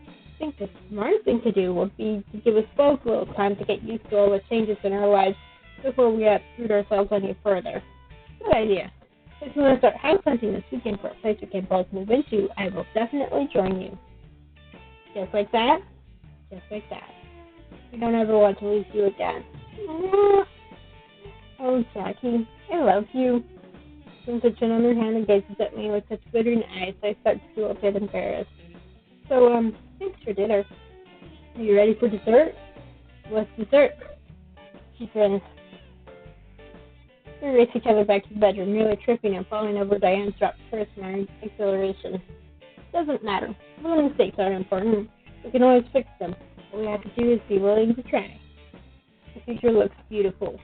I think the smart thing to do would be to give us both a little time to get used to all the changes in our lives before we uproot ourselves any further. Good idea. If you want to start house hunting this weekend for a place we can both move into, I will definitely join you. Just like that? Just like that. I don't ever want to lose you again. Oh, Jackie, I love you. She puts her chin on her hand and gazes at me with such glittering eyes I start to feel a bit embarrassed. So, thanks for dinner. Are you ready for dessert? What's dessert? She grins. We race each other back to the bedroom, nearly tripping and falling over Diane's dropped purse in our exhilaration. Doesn't matter. Little mistakes aren't important. We can always fix them. All we have to do is be willing to try. The future looks beautiful.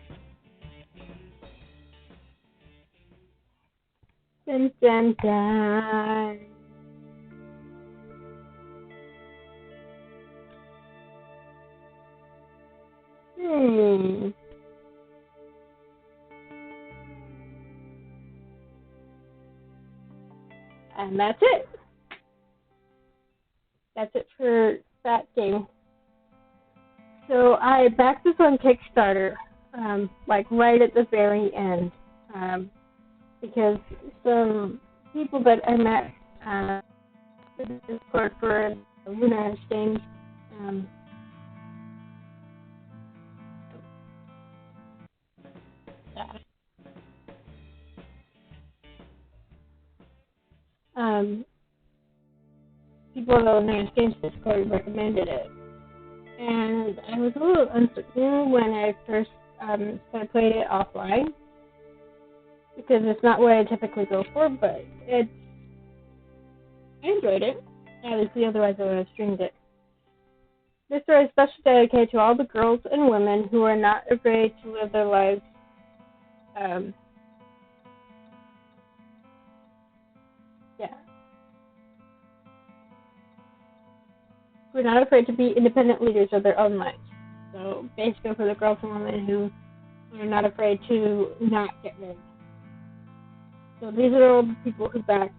Dun, dun, dun. And that's it. That's it for that game. So I backed this on Kickstarter, like right at the very end, because some people that I met in Discord for Lunar Exchange, people in the Lunar Exchange Discord recommended it. And I was a little uncertain when I first started playing it offline, because it's not what I typically go for, but I enjoyed it. Obviously, otherwise I would have streamed it. This story is especially dedicated to all the girls and women who are not afraid to live their lives who are not afraid to be independent leaders of their own lives. So basically for the girls and women who are not afraid to not get married. So these are all the people who backed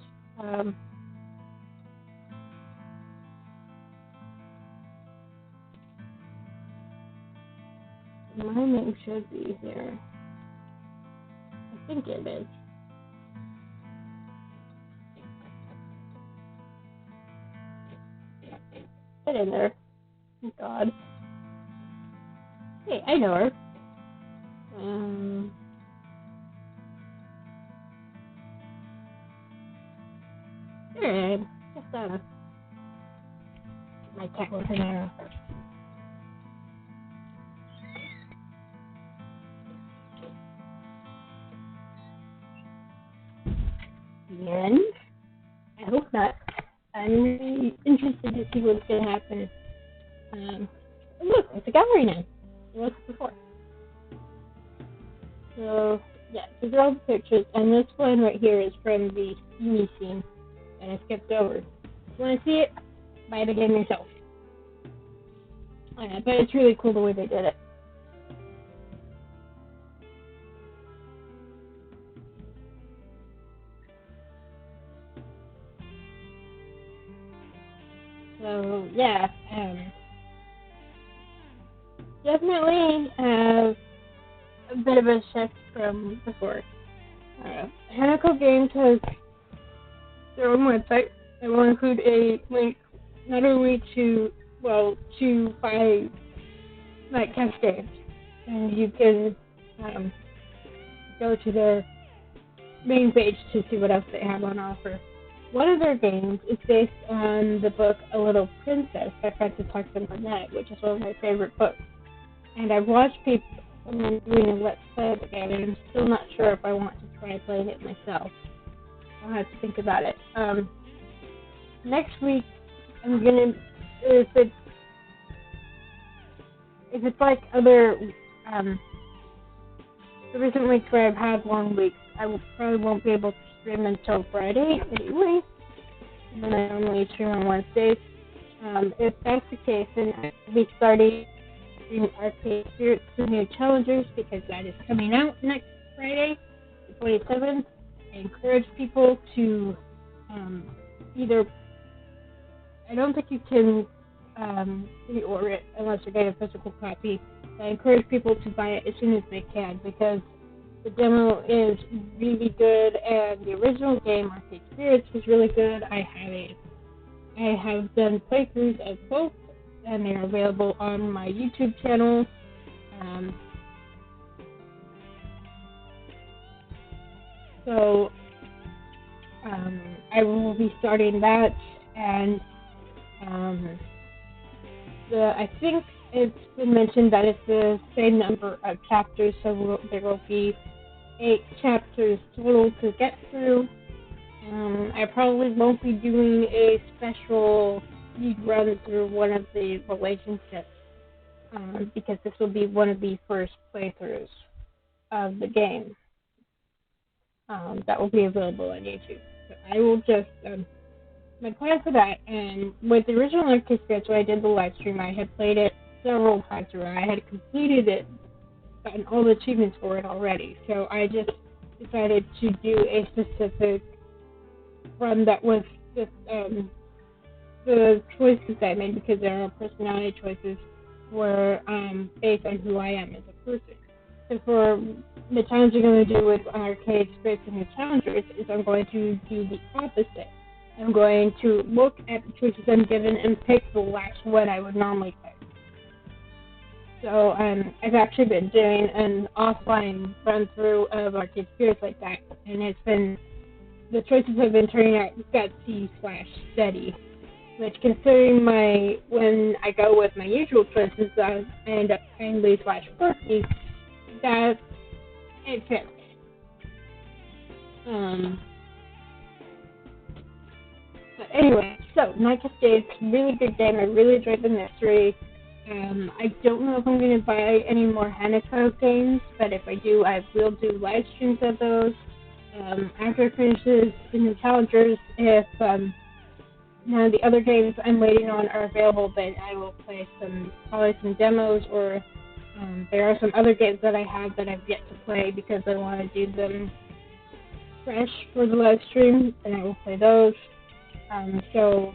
my name should be here. I think it is. Get in there. Oh, God. Hey, I know her. There I am. Just my cat with an arrow. Diane? I hope not. I'm really interested to see what's going to happen. Look, it's a gallery now. It wasn't before. So, yeah, these are all the pictures, and this one right here is from the steamy scene that I skipped over. If you want to see it, buy the game yourself. But it's really cool the way they did it. So, yeah, definitely a bit of a shift from before. Hanako Games has their own website. I will include a link not only to buy Night Cascades, and you can go to their main page to see what else they have on offer. One of their games is based on the book A Little Princess by Frances Hodgson Burnett, which is one of my favorite books. And I've watched people doing a Let's Play of it, and I'm still not sure if I want to try playing it myself. I'll have to think about it. Next week, I'm gonna, if it's like other the recent weeks where I've had long weeks, I probably won't be able to stream until Friday anyway. And then I normally stream on Wednesdays. If that's the case, then I'll be starting stream Arcade Spirits to New Challengers, because that is coming out next Friday, the 27th. I encourage people to either, I don't think you can pre-order it unless you get a physical copy. I encourage people to buy it as soon as they can, because the demo is really good, and the original game, Arcade Spirits, was really good. I have done playthroughs of both, and they are available on my YouTube channel. So I will be starting that, and I think it's been mentioned that it's the same number of chapters, so there will be 8 chapters total to get through. I probably won't be doing a special speed run through one of the relationships, because this will be one of the first playthroughs of the game that will be available on YouTube. So I will just, my plan for that, and with the original Night Cascades, when I did the live stream, I had played it several times through. I had completed it, gotten all the achievements for it already. So I just decided to do a specific from that was just the choices I made, because there are personality choices, were based on who I am as a person. So for the challenge I'm going to do with Arcade Spirits and the Challengers is I'm going to do the opposite. I'm going to look at the choices I'm given and pick the last one I would normally pick. So I've actually been doing an offline run through of Arcade Spirits like that, and it's been, the choices have been turning out gutsy/steady, which, considering when I go with my usual choices, I end up kindly/quirky, that it fits. But anyway, so Night Cascades, really good game. I really enjoyed the mystery. I don't know if I'm going to buy any more Hanako games, but if I do, I will do live streams of those. After I finish the new challengers, if none of the other games I'm waiting on are available, then I will play probably some demos, or there are some other games that I have that I've yet to play because I want to do them fresh for the live stream, and I will play those. So,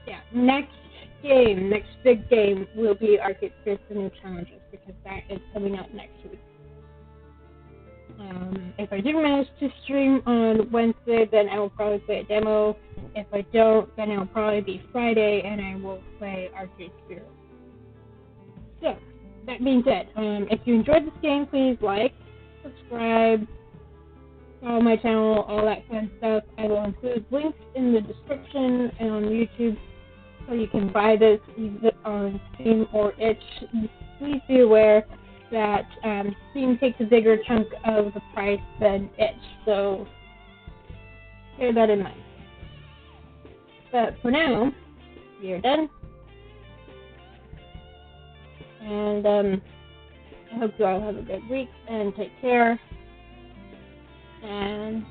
yeah, next big game will be Arcade Spirits and New Challenges, because that is coming out next week. If I do manage to stream on Wednesday, then I will probably play a demo. If I don't, then it will probably be Friday, and I will play Arcade Spirits. So, that being said, if you enjoyed this game, please like, subscribe, follow my channel, all that fun stuff. I will include links in the description and on YouTube, so you can buy this either on Steam or itch. Please be aware that Steam takes a bigger chunk of the price than itch, so bear that in mind. But for now, we are done. And I hope you all have a good week and take care. And